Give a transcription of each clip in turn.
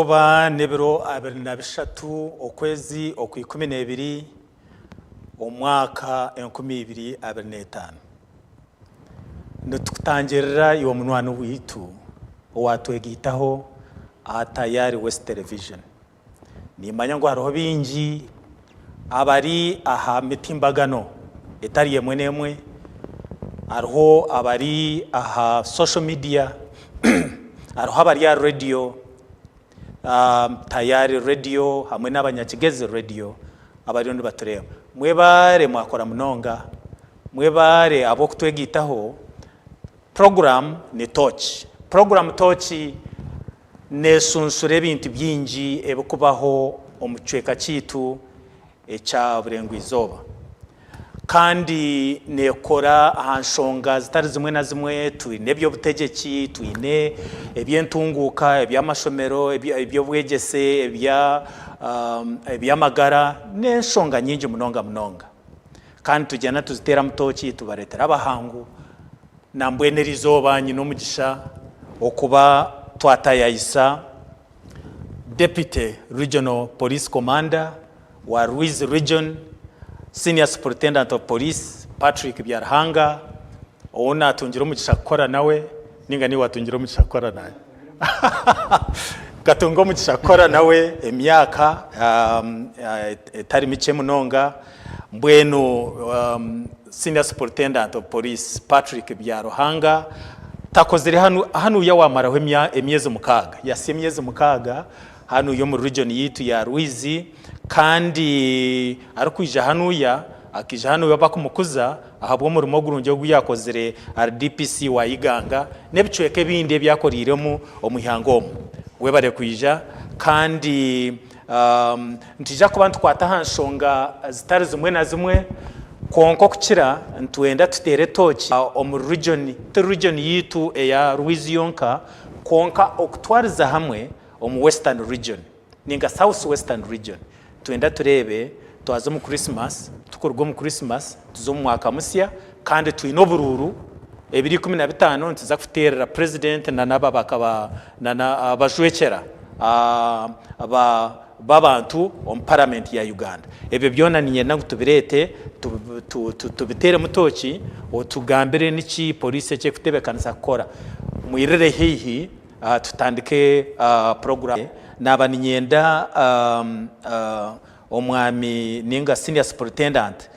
Izoba nebiro 23 okwezi okwi12 omwaka 2025 Ntukutangirira yo munwano witu owatwegitaho atayari West Television nimanya ngo hariho bingi abari aha mitimbagano etari yemwe nemwe hariho abari aha social media hariho abari ya radio tayari radio hamwe n'abanyakigeze radio abari ndo batureba mwebare mwakora munonga mwebare abo kutwegitaho program ni Toochi Toochi nesunsure bintu byingi ebukubaho omucweka kitu echa burengwa izoba kandi nekora ahanshonga zitari zimwe na zimwe tuine byo butegeki tuine ebyentunguka ebyamashomero ebyo bwegese ebyamagara neshonga nyingi munonga kandi tujyana tuzitera Toochi tubaretera abahangu nambwenera izoba nyino mugisha okuba twatayayisa Deputy Regional Police Commander wa Ruiz Region Senior Superintendent of Police Patrick Byarhanga ona atungira umugisha gukora nawe ninga ni watungira umugisha gukora nawe gatungo umugisha gukora nawe emyaka etari mice munonga mbwenu Senior Superintendent of Police Patrick Byarhanga takozere hanu ya wamaraho emyezi mukaga yasemyezi mukaga hanu yo mu region yitu ya Ruizi kandi arkwija hanuya akija hanu yabakumukuza ahabwo mu rumo gurunje guyakozere RDPC wa Iganga nebicweke bindi byakoriremo omuhango we bare kwija kandi ntija kubantu kwatahanshonga zitari zimwe na zimwe konko kukira ntwenda tutere Toochi omu region yitu ya Ruizi yonka konka okutwariza hamwe omu Western region ninga South Western region twenda turebe twaza mu Christmas tukorwa mu Christmas tuzo mu mwaka musya kandi twino bururu 2015 ntiza kuterera president na nababakaba na abajwekera babantu on parliament ya Uganda ebyo byona ninyenda gutubirete tubitere mu Toochi otugambire niki police cye kutebekanisa kora muirere hihi tutandike program naba ninyenda omwami ninga Senior Superintendent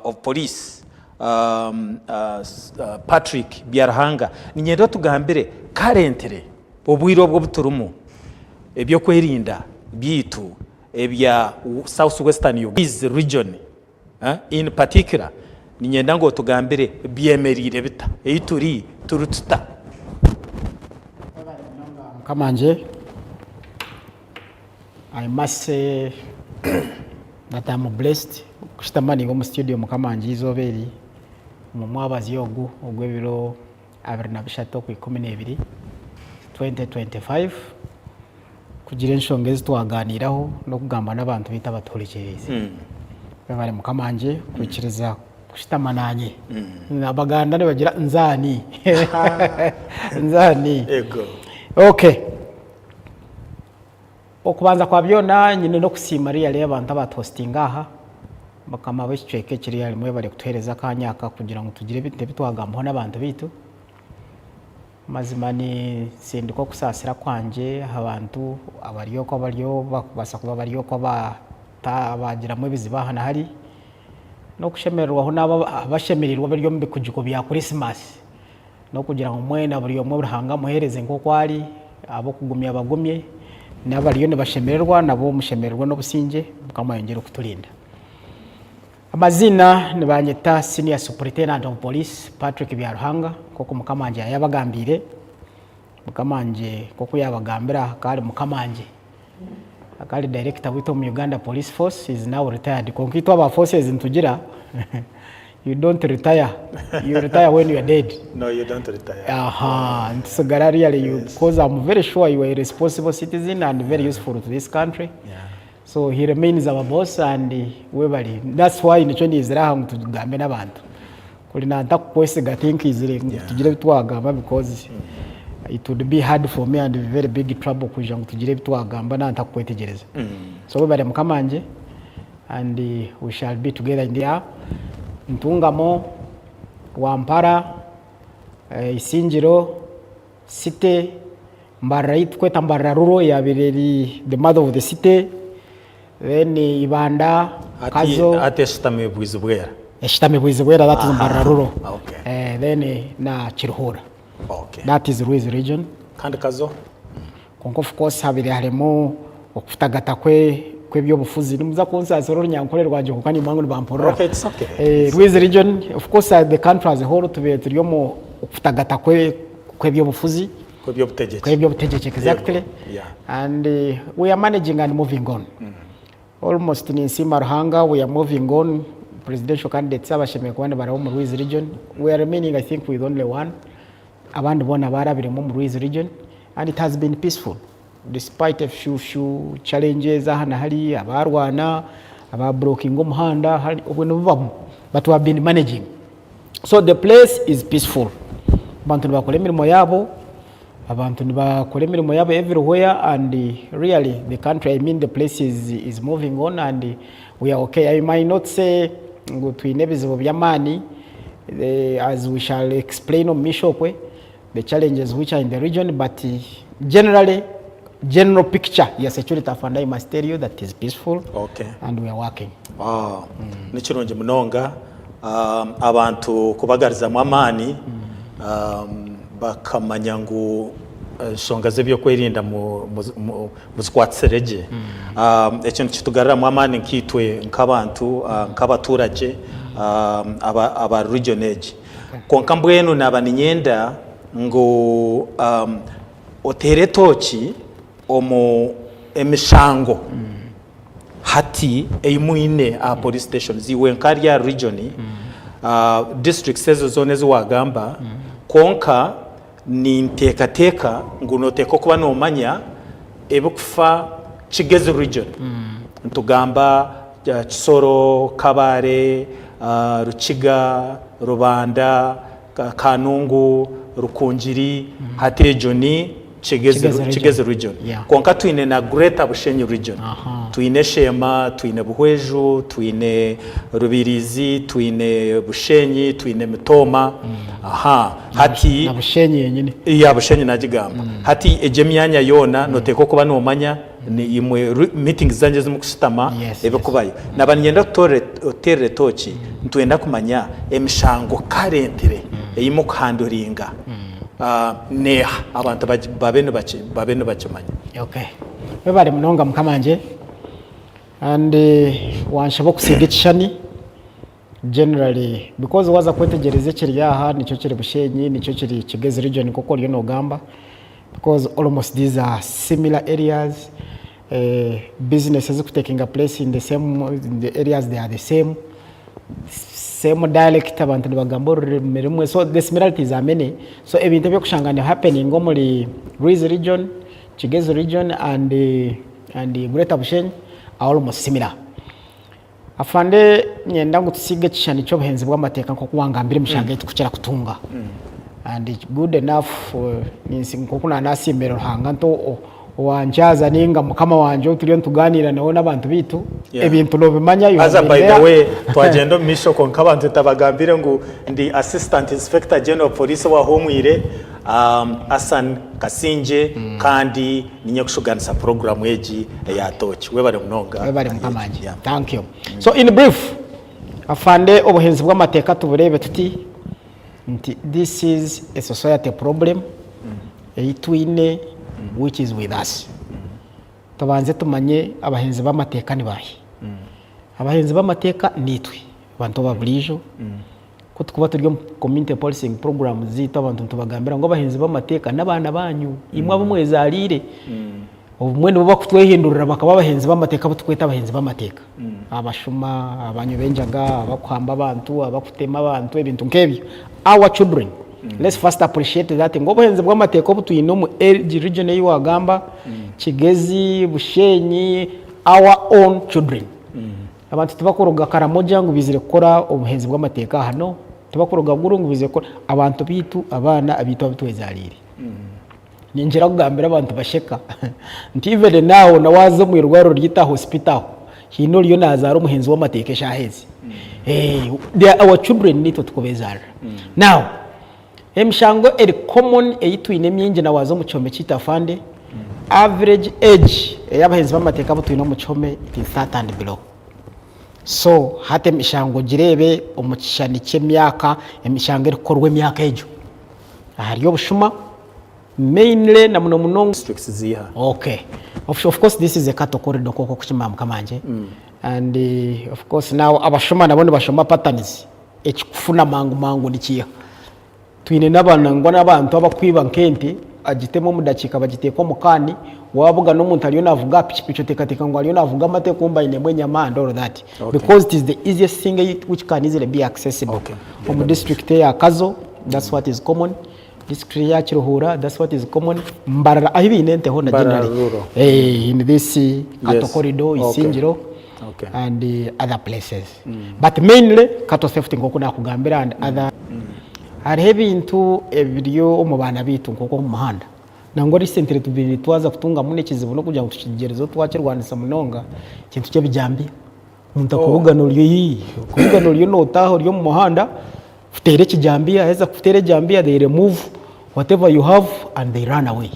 of Police Patrick Byarhanga ninyenda tugambire currently obwiro bwo buturumu ebyo kwerinda bitu ebya South Western Uganda region in particular ninyenda ngo tugambire byemerire bita eituri turututa Kamanje, I must say that I'm blessed kushitamani ngo mu studio mu Kamanje izoberi mu mwabazi yogu ogwebiro 2012 2025 kugira enshongezi twaganiraho no kugamba nabantu bita batorekereze bari mu Kamanje kwikiriza kushitamananye nabaganda ne bagira nzani nzani ego okay okubanza kwa byona nyine no kusima real y'abantu abatostinga aha bakama bishweke kiri yali mwe bari kutuhereza kanyaka kugira ngo tugire bite bitwagambo n'abantu bitu mazimani sindiko kusasira kwanje abantu abariyo ko bariyo bakubasa kuba bariyo ko bagira mwe bizibahana hari no kushemererwaho n'abashemerirwa bariyo mbe kujiko bya Christmas no kugira ngo mwena buriyo mwe burahanga muhereze nko kwari abo kugumya abagumye n'abariyo ne bashemererwa nabo mushemererwa no businge bukamayongera kutulinda amazina ne banyeta Senior Superintendent of Police Patrick Byarhanga koko mukamanje yabagambire mukamanje koko yabagambira kali mukamanje akali director wito mu Uganda Police Force is now retired konkitwa aba forces ntugira you don't retire. You retire when you are dead. No, you don't retire. So really, you, because I'm very sure you are a responsible citizen and very useful to this country. Yeah. So he remains our boss and that's why in the trend is wrong to Gamena Bantu. Kulina ntakukwese gatinki izire tugire bitwagamba because it would be hard for me and very big trouble kuja ngo tugire bitwagamba na ntakwetegereza. So we bari mukamanje and we shall be together in there. Ntungamo, Wampara, Isingiro, City, Mbarait kweta Mbararuro ya bireri the mother of the city. Then Ibanda, Kazo. Atestame Bwizubwera. Eshtame Bwizubwera, that is Mbararuro. Okay. Then na Chiruhura. Okay. That is Ruiz region. Kandi Kazo? Konko of course habiri harimo okutagata kwebyobufuzi nimuza konsasoro nyankorero rwanje kukani mangu bamporo. Okay, it's okay. Ruiz region, of course the country as a whole turiyomo okutagata kwebyobufuzi. Kwebyobutegetsi exactly. Yeah. And we are managing and moving on. Almost in Nsima Ruhanga we are moving on. Presidential candidates abashemeye kubandi baraho mu Ruiz region. We are remaining I think with only one. Abandi bona barabire mu Ruiz region and it has been peaceful despite a few challenges ahana hari abarwana ababroking umuhanda hari ubuntu bubamo, but we have been managing. So the place is peaceful. Abantu bakora imirimo yabo, abantu bakora imirimo yabo everywhere and really the country, I mean the place is moving on and we are okay. I might not say ngo twinebizo byamani as we shall explain on Mishopwe the challenges which are in the region, but general picture, yes, security afanda I must tell you that is peaceful. Okay. And we are working. Wow. Nichirunje munonga abantu kubagariza mu amani bakamanya ngo songa zebyo kwirinda mu zkwatsereje ekintu kitugarira mu amani nkitwe nk'abantu nk'abaturage aba region age konka mbwenu nabaninyenda ngo otere Toochi omu emishango hati eyimuine a police station ziwe nkarya region district sezo zone ziwagamba konka ni ntekateka ngunoteko kuba nomanya ebukufa Kigezi region ntugamba Kisoro, Kabare, Rukiga, Rubanda, Kanungu, Rukunjiri, Hatejoni, Kigezi region. Yeah. Konka tuine na Greater Bushenyi region. Tuine Shema, tuine Buhweju, tuine Rubirizi, tuine Bushenyi, tuine Mitoma. Hati na Bushenyi yenyine. Ya Bushenyi najigamba. Hati ejemyanya yona noteko kuba nomanya ni imwe meetings zanje zimukusitama ebe kubayo. Nabanyenda tere Toochi ntwenda kumanya emishango karentere eyimo kuhandoringa. Neha abantu babene bacimanya. Okay. Bebale munonga mukamanje and wanshabo kusiga ekishani generally because waza kwetegereza kiryaha nico kiri Bushenyi nico kiri Kigezi region koko lyo nogamba because almost these are similar areas. Businesses taking a place in the areas they are the same dialect abantu bagamba, so the similarities are many. So ebintu byo kushangana happening muri Ruiz region, Kigezi region and Greater Bushenyi are almost similar. Afande nyenda ngo tusige kishani cyo buhenzi bw'amateka nko kuwangambira imishanga yetu kukira kutunga and it's good enough ninsi nko kuna nasimbero hanga nto wanjaza ninga mukama wanje turiyo tuganira nawo nabantu bitu ebintu no bimanya yo. By the way twagenda misho konka abantu tabagambire ngo ndi assistant inspector general police wa homwire Asan Kasingye kandi ninye kushuganisa program eji ya Toochi webare munonga webare mukamanje. Thank you. So in brief afande obuhenzi bw'amateka tuburebe tuti this is a society problem eitwine which is with us. Tabanze tumanye abahenzi b'amateka ni bahe. Abahenzi b'amateka nitwe abantu babulijo ko tukuba turi mu community policing program zita abantu tubagambira ngo abahenzi b'amateka n'abana banyu imwe abamweza alire ubumwene buba kutwehindurira bakaba abahenzi b'amateka butweta abahenzi b'amateka abashuma abanyu benjaga abakwamba abantu abakutema abantu ebintu nkebyo our children. Let's first appreciate that ngo abahenzi bw'amateka butuyino mu region y'Iwagamba Kigezi Bushenyi our own children. Abantu tubakoroga karamoja ngo bizire gukora ubuhenzi bw'amateka hano tubakoroga guru ngo bizire gukora abantu bitu abana abitu abitwezarire ninjira kugambira abantu basheka nti even now nawaze mu irwaro ryita hospital hino ryo nazara umuhenzi w'amateka shahezi they are our children nito tukobezara now emshango eri common eyitwine myingi nawaze mu cyome kitafande average age y'abahenzi b'amateka butwine mu cyome it is 30 and below. So hate mishango jirebe omukishani ky'emyaka emishango erikorwa emyaka ejo ahariyo bushuma mainly na muno muno districts ziha. Okay, of course this is a cattle corridor koko kuchima mkamanje and of course now abashoma nabone bashoma patterns ekikufuna mangu nikiya twine nabana ngona abantu abakwiba nkente agitemo mudakika bagiteko mukani wabuga n'umuntu aliyo navuga pichipicho tekateka ngo aliyo navuga amateka umba ine mwenya manda all that because it is the easiest thing which can easily be accessible from district ya Kazo, that's what is common. District ya Chiruhura, that's what is common. Mbarara ahibi inente ho na generally in this cattle corridor Isinjiro and other places but mainly cattle safety ngoko nakugambira and other are heavy into ebiriyo omubana bitu ngoko mu muhanda nango recently tubiri twaza kutunga mune kizibu no kujya kukigerezo twakirwanisa munonga kintu cyo bijambi umuntu akubugano ryo no taho ryo mu muhanda futere kijambia heza futere jambia they remove whatever you have and they run away.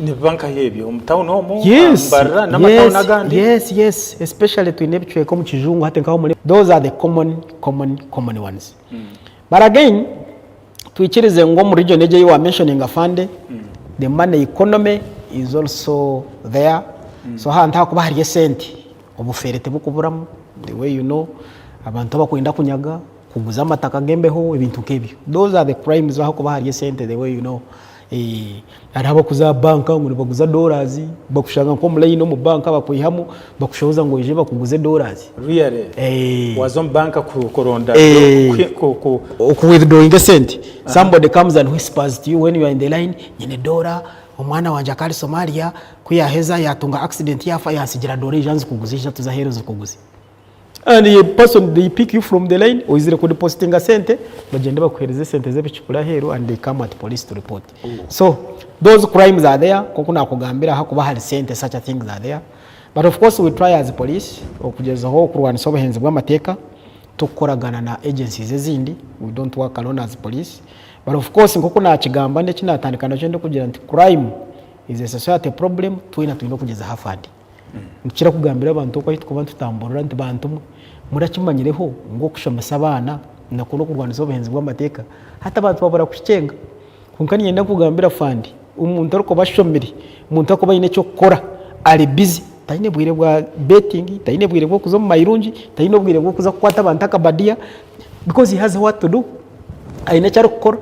Ni banka hebyo umtown homo mbarara n'amatown agandi. Yes especially to nebchwe ko mu kijungu hate ngaho muri those are the common ones but again twikirize ngo mu region eje you are mentioning afande the money economy is also there so hanta kuba hari senti obuferete bukuburamu the way you know abantu bakwenda kunyaga kuguza amataka gembeho ibintu kebyo those are the crimes aho kuba hari senti the way you know araba kuza banka ngo baguza dollars bakushanga ko muri no mu banka bakuyihamu bakushoza ngo ije bakuguze dollars really wazom banka kuronda ku withdrawing a cent somebody comes and whispers to you when you are in the line nyine dollar umwana wanje akari Somalia kuyaheza yatunga accident yafa yasigira dollar ijanze kuguzisha tuzaherezo kuguzi and a person they pick you from the line or is depositing a cent bagenda bakuhereza cent zebicukura hero and they come at police to report. So those crimes are there kokuna kugambira hakuba hari cent such a things are there but of course we try as police okugeza ho kurwanisa obuhenzi bw'amateka tukoragana na agencies ezindi we don't work alone as police but of course nkokuna kigamba ndeki natandikana cyo kugira nti crime is a society problem twina kugeza hafandi mukira kugambira abantu ko hitwa bantu tamborora ndi bantu murakimanyireho ngo kushomesa abana nakuno kurwanisa obuhenzi bw'amateka hata abantu babura kukicenga kunkani yenda kugambira fandi umuntu ariko bashomeri umuntu ako bayine cyo gukora ari busy tayine bwire bwa betting tayine bwire bwo kuzo mu mayirungi tayine bwire bwo kuza kwata abantu akabadia because he has what to do ayine cyaro gukora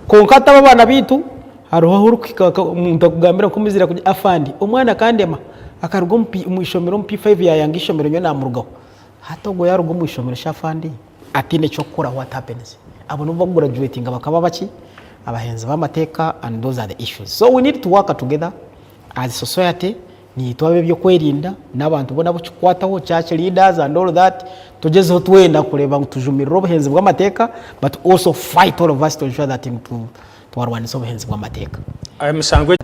konkata abana bitu haruho hurukika umuntu akugambira ko muzira kujya afandi umwana kandema akarugo mwishomero P5 yayangishomero nyo namurugaho hatogo yarugo mwishomero shafandi atine cyo gukora what happens abo nuva graduating abakaba baki abahenzi b'amateka and those are the issues so we need to work together as society ni twabe byo kwerinda n'abantu bona bukikwataho church leaders and all that tugezeho twenda kureba tujumiriro obuhenzi bw'amateka but also fight all of us to ensure that twarwanisa obuhenzi bw'amateka. I'm sangwe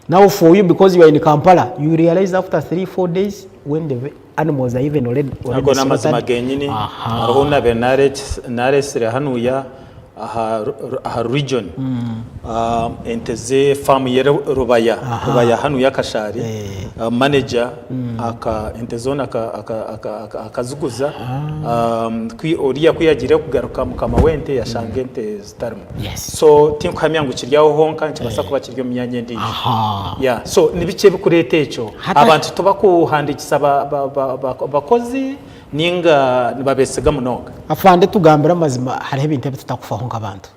now for you because you are in Kampala you realize after 3-4 days when the animals are even already agona mazima genyini arona benare sire hanuya aha region enteze farm yere rubaya hanuya kashari manager aka entezona akazuguza kwi oriya kuyagire kugaruka mukama wente yashangente starm so tinkamyangu kiryaho honka nkibasa kuba kiryo myanye ndi yeah so nibice bikurete echo abantu tubakuhandikisa bakozi ninga nibabesega munonga afande tugambira mazima hariho ibintu bitakufaho ngabantu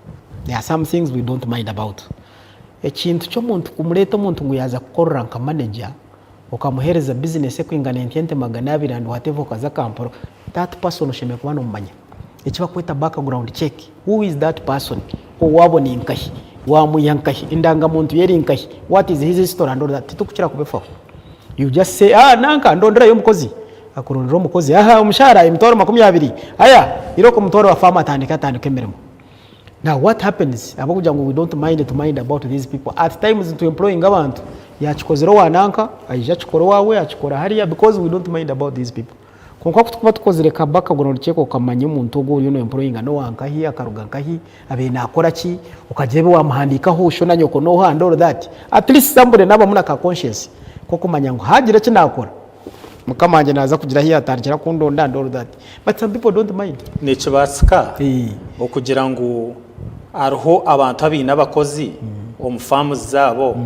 there are some things we don't mind about ekintu cyo muntu kumureta muntu ngo yaza gukorera nka manager ukamuhereza business kwingana entente magana abiri and whatever kaza kamporo that person usheme kubana umanya ekiba kweta background check who is that person ko wabona inkahi wamuyankahi indanga muntu yeri inkahi what is his history and all that tukukira kubefaho you just say nanka ndondera yo mukozi akurondera umukozi umushara imitoro 20 aya iroko mutoro wa farm atandika emeremo Now what happens abakuja ngo we don't mind about these people at times to employing abantu yachikozero wananka aija chikoro wawe achikora hariya because we don't mind about these people konka kutukuba tukozere kabaka ngo ncheko kamanye umuntu ogo uri no employing no wanka hi akaruga nkahi abe nakora ki ukajebe wamuhandika ho shona nyoko no handle that at least somebody naba muna ka conscience ko kumanya ngo hagira ki nakora mukamanje naza kugira hi atarikira kundonda ndoro that but some people don't mind ni kibatsika okugira ngo arho abantu abina abakozi omufamu zabo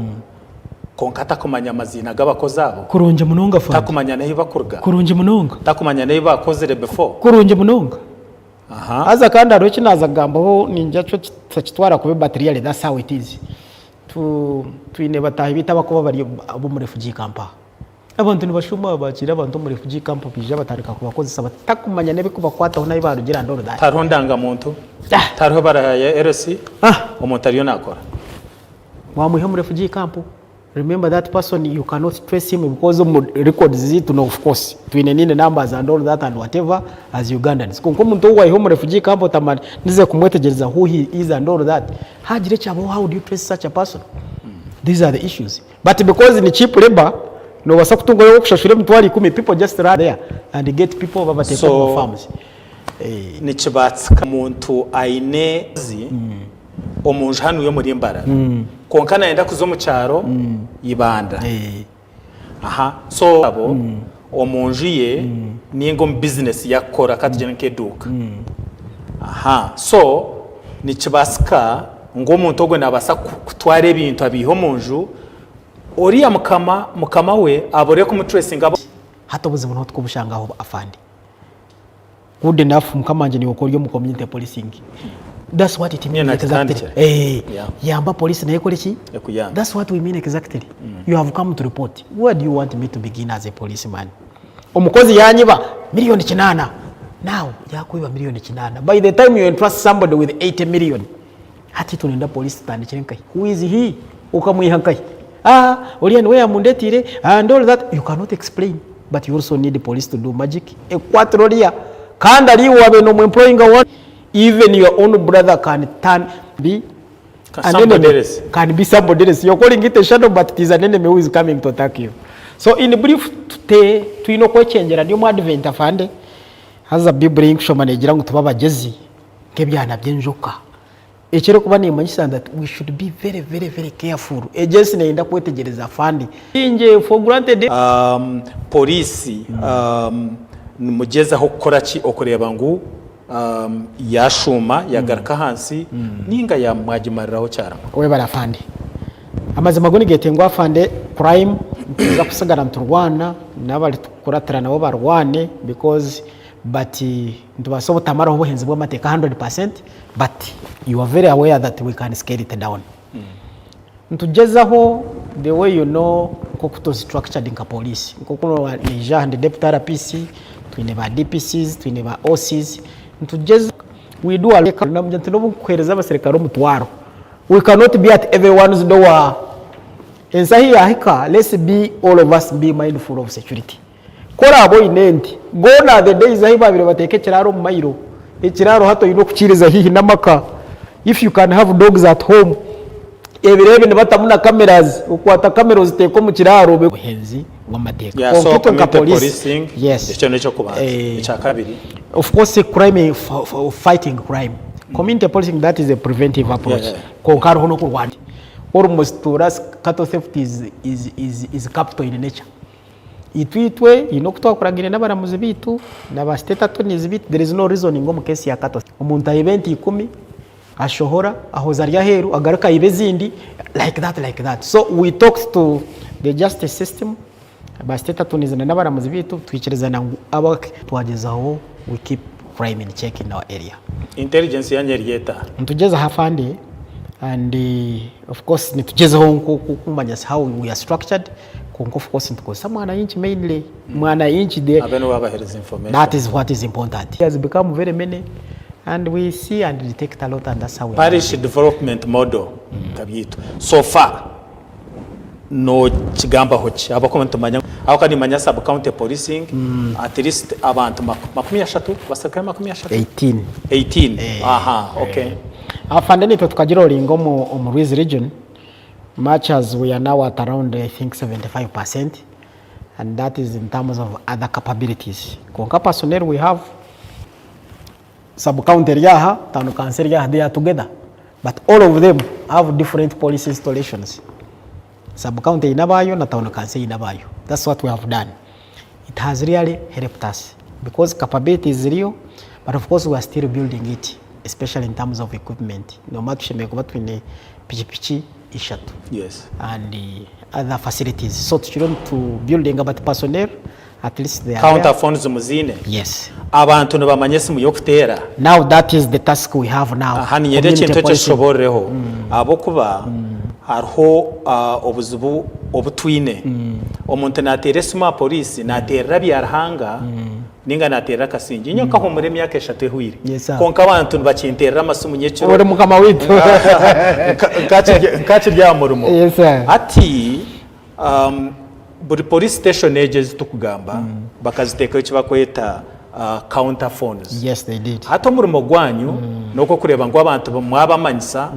konkata kumanya amazina g'abakozi abo kurunje munonga fa takumanya nahi bakurga kurunje munonga takumanya nahi bakozere before kurunje munonga aza kandi aro kinaza gambo ninja cyo kitwara kube material that's how it is tuine batahi bitaba kuba bari abo mu refugee camp abantu nibashuma bakira abantu mu refugee camp bija batarika kubakozi saba takumanya nebe kubakwata nahi barugira ndoro da tarondanga muntu tarho baraye RC umuntu ariyo nakora wamuhe mu refugee camp. Remember that person, you cannot trace him because of records it no, of course twine nine numbers and all that and whatever as Ugandans konko muntu wa home refugee camp tamani nize kumwetegereza who he is and all that hajire chabo how do you trace such a person? These are the issues, but because ni cheap labor no wasakutungo yo kushashire mtwali 10 people just run there and get people over the so, farms ni kibatsika muntu aineezi omunju hanu yo muri mbara konkana yenda kuzo mu cyaro yibanda so abo omunju ye ningo mu business yakora katujene keduka so ni kibasika ngo umuntu ogwe nabasa kutware ibintu abiho munju oriya mukama we abore ku mutracing abo hatobuze umuntu twubushanga aho afande good enough mukamanje ni ukora yo mu community policing. That's what it means exactly. Yamba police na yekole ki? That's what we mean exactly. You have come to report. Where do you want me to begin as a policeman? Omukozi yanyiba milioni 8. Now yakuiba milioni 8. By the time you entrust somebody with 80 million, hati tunenda police tandikire nkai. Who is he? Ukamwihankai. Olian we amundetire and all that you cannot explain, but you also need the police to do magic. Equatorial kanda liwa be no employing one. Even your own brother can be an enemy, can be somebody else. You're calling it a shadow, but it is an enemy who is coming to attack you. So in brief, today, to know what change and you advent afande has a big bring show manager to Baba Jezi, Kebiana Benjoka. Echero kuba ni manyisa that we should be very, very, very careful. Agency na enda kwetegereza afande. Inje for granted police mugeza ho gukora ki okureba ngo yashuma yagaraka hansi ninga ya mwagimariraho cyara we barafande amaze magoni getengwa afande crime za kusagara mturwana nabali kuratira nabo barwane because but ndubasobo tamara obuhenzi bw'amateka 100%, but you are very aware that we can scale it down. Ntugezaho the way you know kokuto structured in police kokuno leja and deputy RPC twine ba DPCs twine ba OCs ntugeza we do a record na mjantino bukwereza abaserikaro mutwaro. We cannot be at everyone's door. Ensahi ahika, let's be all of us be mindful of security. Kora abo inenti gona the days ahi babire bateke kiraro mu mayiro ekiraro hato yino kuchiriza hihi namaka. If you can have dogs at home ebirebe nibatamuna cameras ukwata cameras ziteko mu kiraro buhenzi w'amateka so policing yes icyo necho kubanza icyakabiri of course crime fighting crime community policing, that is a preventive approach konkaro hono kurwanda almost to us cattle theft is capital in nature itwitwe inokutwa kuragire n'abaramuzi bitu n'aba state attorneys bitu. There is no reason ngo mu case ya cattle umuntu ayibenti 10 ashohora ahoza rya heru agaruka ibezindi like that. So we talked to the justice system ba state attorneys n'abaramuzi bitu twikirezana aba twagezaho we keep crime in check in our area. Intelligence yanyeriyeta ntugeza hafande and of course nitugezaho kumanya how we are structured. Of course, mwana inchi mainly mwana inchi there. That is what is important. It has become very many, and we see and detect a lot, and that's how we. Parish development model kabitu. So far, no chigamba hochi. Abakomento manya. Awakani manya sub county policing. At least abantu 30 basaka 30. 18. Aha, okay. afande nitwe tukagira olingo mu Ruiz region much as we are now at around I think 75%, and that is in terms of other capabilities. Konka personnel we have sub-county yaha, town council yaha, they are together, but all of them have different police installations. Sub-county inabayo na town council inabayo. That's what we have done. It has really helped us because capability is real, but of course we are still building it, especially in terms of equipment. No matter between pichi ishatu, yes, and the other facilities. So to building about personnel, at least they are counter phones muzine. Yes. Abantu nabamanyese mu yokutera. Now that is the task we have now. Hani nyere kintu cyoshoboreho abo kuba harho obuzubu obutwine omuntu natere sima police natera byarhanga ninga natera Kasingye nyoka ho muri myaka 3 ehwire konka abantu bakintera amasumu nyekiro ore mukama witu kachi rya murumo. Yes sir. Ati buri police station agents tukugamba bakaziteka icyo bakweta counter phones. Yes they did. Hato murumo gwanyu nuko kureba ngo abantu mwabamanyisa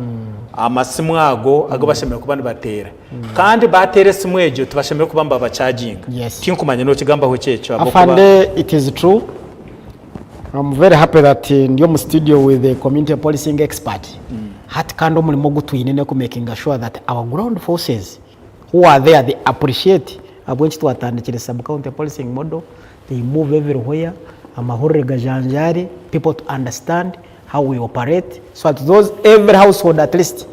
amasimu ago bashemeye kubandi batera kandi batere simu ejo tubashemeye kubamba bacharging. Yes. Tinkumanya no kigamba ho cyecho afande. It is true. I'm very happy that ndiyo mu studio with the community policing expert. Hat kando mulimo gutwinene ku making sure that our ground forces who are there, they appreciate abwenchi twatandikire sub county policing model. They move everywhere. Amahoro gajanjari, people to understand how we operate, so that those every household at least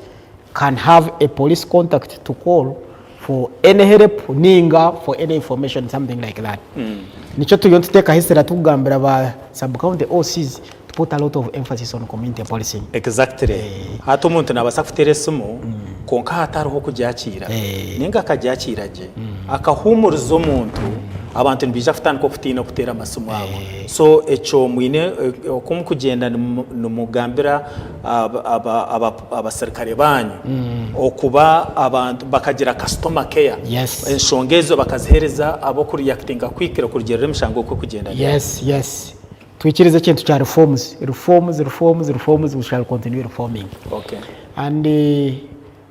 can have a police contact to call for any help, ninga for any information, something like that. Nicho tuyontu teka history tugambira ba sub county OCs to put a lot of emphasis on community policing. Exactly. Hato umuntu nabasafutere sumu konka hataruho kujakira ninga kajakiraje akahumuriza umuntu abantu nbija futana ko futina kutera amasumu abo. So echo mwine okumukugenda numugambira abasirikare banyu okuba abantu bakagira customer care. Yes. Enshongezo bakazihereza abo kuri reactinga kwikira kurugero remushango ko kugenda. Yes, yes. Twikirize kintu cha reforms, we shall continue reforming. Okay. And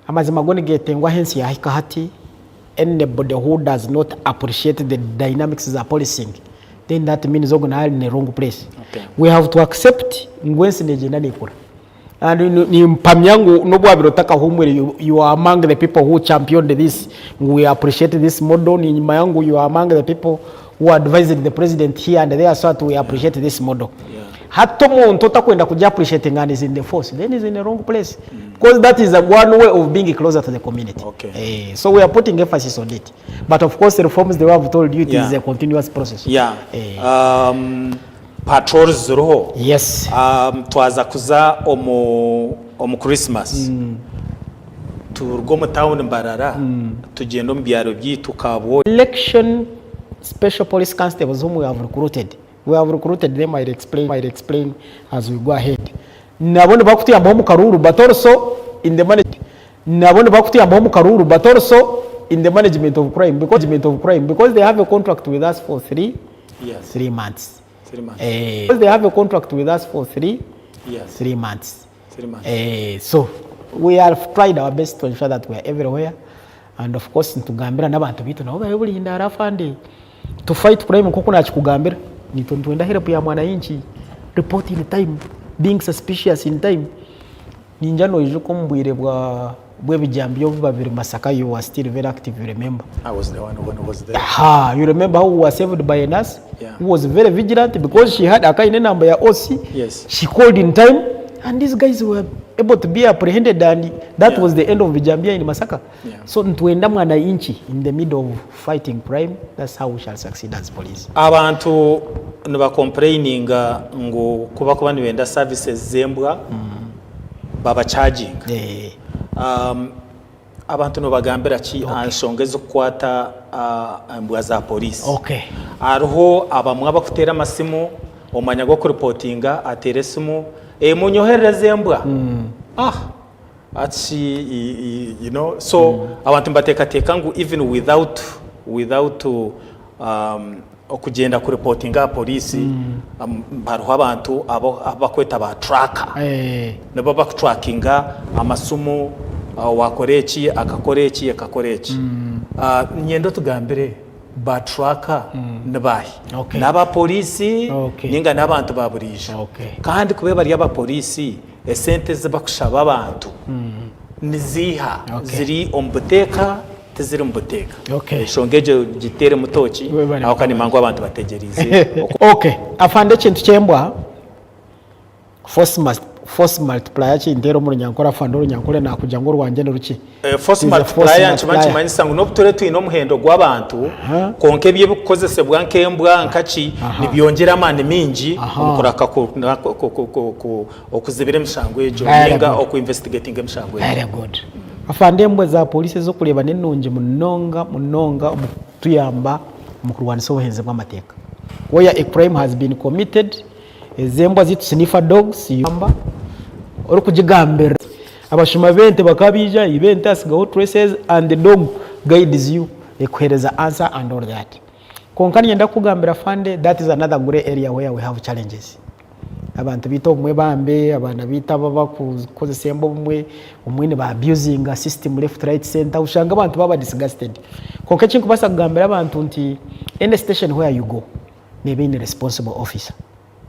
amazima goni getengwa hensi ya hikahati, anybody who does not appreciate the dynamics of policing, then that means you're in the wrong place. Okay. We have to accept ngwensi nejina nikura. And ni mpamyangu nobu abirotaka humwe, you are among the people who championed this. We appreciate this model. Ni mayangu, you are among the people who advised the president here and there, so we appreciate this model. Yeah. Hatomo ntota kwenda kuja appreciating and is in the force, then is in the wrong place. Because that is one way of being closer to the community. Okay. So we are putting emphasis on it. But of course the reforms they have told you it is a continuous process. Yeah. Patrols zero. Yes. Twaza kuza omu Christmas. Turgo mu town Mbarara. Tugendo mu byaro byitu Kabo. Election special police constables whom we have recruited. We have recruited them. I'll explain as we go ahead. Nabone bakutiyamba mu Karuru, but also in the management. Nabone bakutiyamba mu Karuru, but also in the management of crime, because they have a contract with us for 3 months. 3 months. Because they have a contract with us for 3 months. 3 months. So we have tried our best to ensure that we are everywhere, and of course ntugambira n'abantu bitu nabo bayobulinda arafande to fight crime kuko nakikugambira ni twenda help ya mwananchi, report in time, being suspicious in time. Ninjano ijuko mbwire bwe bijambyo babiri Masaka. You were still very active, you remember? I was the one who was there. You remember who was saved by a nurse? Yeah. Who was very vigilant because she had a kind of number OC. Yes. She called in time, and these guys were able to be apprehended, and that was the end of Vijambia in Masaka. Yeah. So ntuenda mwananchi in the middle of fighting crime, that's how we shall succeed as police. Abantu nuba complaininga ngo kuba kubandi wenda services zembwa baba charging. Abantu nubagambira ki anshongezo kwata mbwa za police. Okay. Aruho abamwe bakutera amasimu omanya go reportinga ateresimu munyohereze mbwa. You know, so abantu mbateka teka ngo even without okugenda ku reportinga polisi baruha abantu abakweta ba tracker nabo bakutrackinga amasumu wakoreki akakoreki nyendo tugambire ba tracker nabahi naba polisi ninga nabantu baburije kandi kube bari aba polisi esente zibakushaba abantu niziha ziri ombuteka teziri mbuteka shongeje gitere mutochi aho kandi mangu abantu bategerize afande kintu cyembwa force multiplier cyindero mu nyankora afande runyankore nakuja ngo rwanje n'uruki force multiplier nchimanchi manyisangu no butore twino muhendo gw'abantu konke bye bukozese bwankembwa nkachi nibyongera amani mingi omukoraka okuzibira emishango ejo ninga okuinvestigating emishango ejo. Very good. Afande mbwe za polisi zo kureba nenunje munonga tuyamba mu kurwanisa ubuhenze bw'amateka where a crime has been committed ezembwa zitu sniffer dogs yamba ori kujigambira abashuma bente bakabija ibente asigaho traces and the dog guides you ekuhereza answer and all that konkani yenda kugambira fande that is another gray area where we have challenges abantu bito mwe bambe abana bita baba kukoze sembo umwe ne ba abusing a system left right center ushanga abantu baba disgusted konke kintu basa kugambira abantu nti in the station where you go maybe in the responsible officer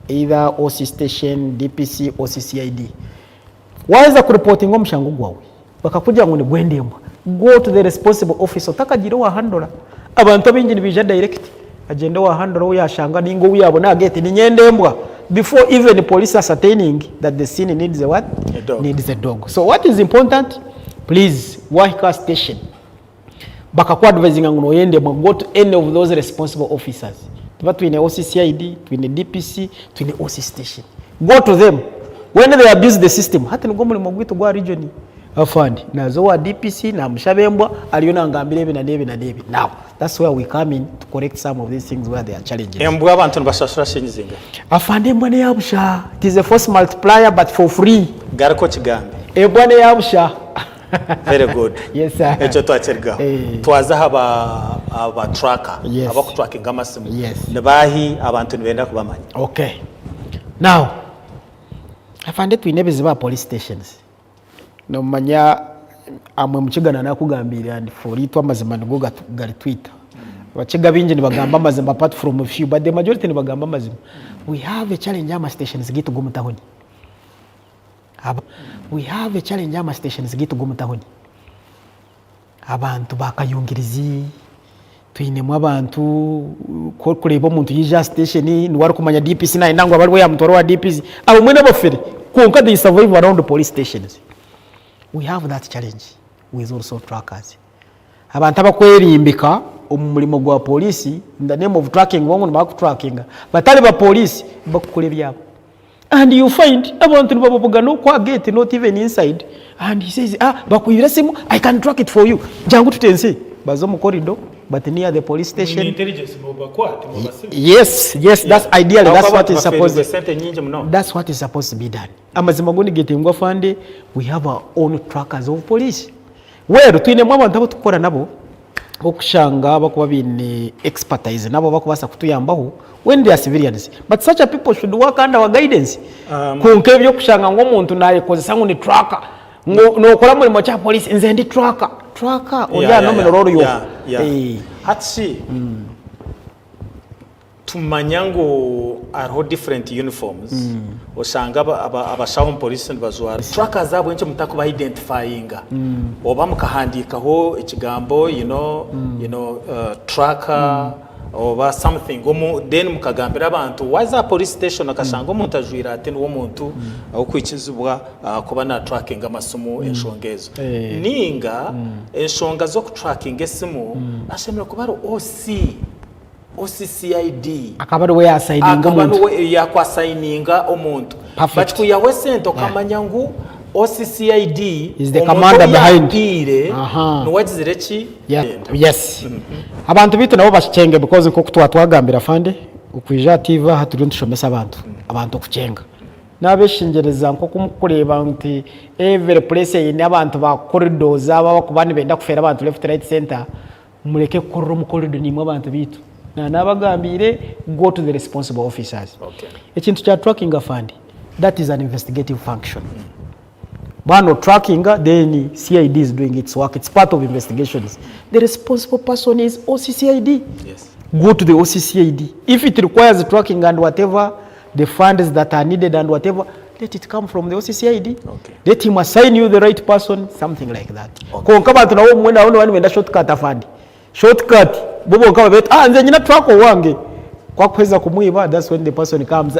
either OC station DPC or CCID waza ku reporting omushango gwawe bakakugira ngo ne gwendembwa go to the responsible officer takagire wa handora abantu abinjini bija direct agenda wa handora uyashanga ningo uyabona agete ni nyendembwa before even the police ascertaining that the scene needs a what? Needs a dog. So what is important? Please, Wahika station. Bakaku advising ngo yende go to any of those responsible officers. Between the OCCID, between the DPC, between the OC station. Go to them. When they abuse the system, hata ngomo ni mogwito gwa region afandi. Nazo wa DPC na mshabembwa aliona ngambire na debi. Now, that's where we come in to correct some of these things where they are challenges. Embwa abantu bashashura shinzinga. Afande mbwane yabusha. It is a force multiplier but for free. Garako kigambe. Ebwane yabusha. Very good. Yes sir. Echo twacherga. Twaza aba tracker. Aba ku tracking amasimu. Nabahi abantu nibenda kubamanya. Okay. Now, afande twinebeze ba police stations. No manya amwe mukigana nakugambira and for it amazima ngo gali Twitter bakiga binje ni bagamba amazima apart from a few but the majority ni bagamba amazima we have a challenge ama stations gitu gumutahoni we have a challenge ama stations gitu gumutahoni abantu bakayungirizi twinemu abantu ko kureba umuntu yija station ni wari kumanya DPC na indangwa bari we yamutoro wa DPC abo mwene bofere konka they survive around the police stations. We have that challenge with also trackers. Abantu abakwerimbika umulimo gwa polisi in the name of tracking wongo nbaku tracking batali ba polisi bakukole byabo and you find abantu babogano kwa gate not even inside and he says bakuyira simu I can track it for you jangu tutense bazo mu corridor but near the police station intelligence mobakwa yes that's ideally that's what is supposed to be done amazima goni gate ngwa fande we have our own trackers of police where twine mu abantu abatukora nabo okushanga bakuba bine expertise nabo bakubasa kutuyambaho when they are civilians but such a people should work under our guidance kunke byo kushanga ngo umuntu naye kozesa ngo ni tracker no kola mulimo cha police nze ndi tracker oya no menoro yo hatsi tumanyango are different uniforms osanga abashaho police bazwara trackers zabo nje mutako ba identifyinga oba mukahandikaho ikigambo you know tracker oba something then mukagambira abantu waza police station akashanga umuntu ajwira ati n'uwo muntu akwikizubwa kuba na tracking amasumu enshongezo ninga enshonga zo ku tracking esimu ashemera kuba OCCID akabari we assigninga umuntu yakwa signinga umuntu but kuyawe sento kamanyangu OCCID is the commander behind no what is it yes abantu bitu nabo bashicenge because nko twagambira fande ukwija tiva haturundi shomesa abantu kucenga nabeshingereza nko kumukureba nti every place yine abantu ba corridors aba bakubani benda kufera abantu left right center mureke korro mu corridor nimwe abantu bitu na nabagambire go to the responsible officers. Ekintu kya tracking afandi, that is an investigative function. Bano tracking, then CID is doing its work. It's part of investigations. The responsible person is OCCID. Yes. Go to the OCCID. If it requires tracking and whatever, the funds that are needed and whatever, let it come from the OCCID. Okay. Let him assign you the right person, something like that. Okay. Kama tunawo mwenda wanu wenda shortcut afandi. Shortcut. Bobo kama betu, nze njina track wange. Kwa kuweza kumuiba, that's when the person comes.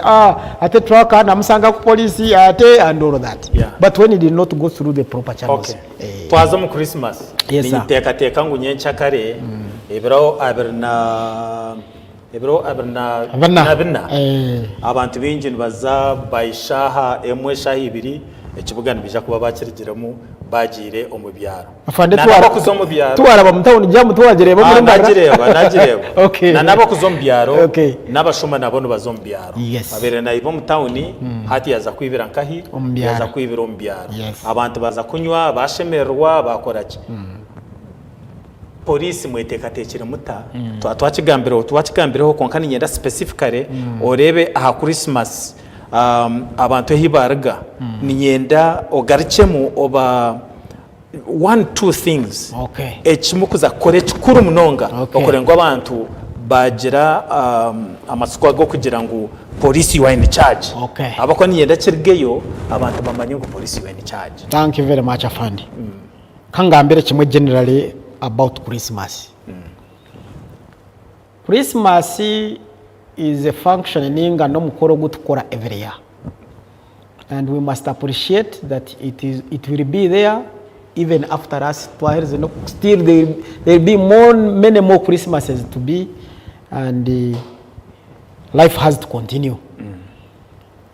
Ate tracker na msanga ku police ate and all that. Yeah. But when he did not go through the proper channels. Okay. Twaza mu Christmas. Yes, ni teka ngu nyencha kare. Ebro aberna abantu bingi baza bayishaha emwe shahi ibiri ekibuga nibija kuba bakirigiramo bagire omubyaro afande twara kuzomu byaro twara ba mutawuni jamu twagireba muri ndara nagireba okay na nabo kuzomu byaro okay nabashoma nabo bazomu byaro yes. abere na ibo mutawuni hati yaza kwibira nkahi yaza kwibira omubyaro yes. abantu baza kunywa bashemerwa bakoraki polisi mwetekatekere muta twakigambireho konkani nyenda specifically orebe aha Christmas abantu hibarga ninyenda ogarikemu oba 1-2 things okay ekimukuza kore kikuru munonga okorengwa abantu bagira amasuko go kugira ngo polisi you are in charge okay abako ninyenda kirgeyo abantu bamanye ngo polisi you are in charge. Thank you very much afandi kangambire kimwe generally about Christmas. Christmas is a functioning and mukoro gutukora every year, and we must appreciate that it will be there even after us. Still there will be many more Christmases to be, and life has to continue.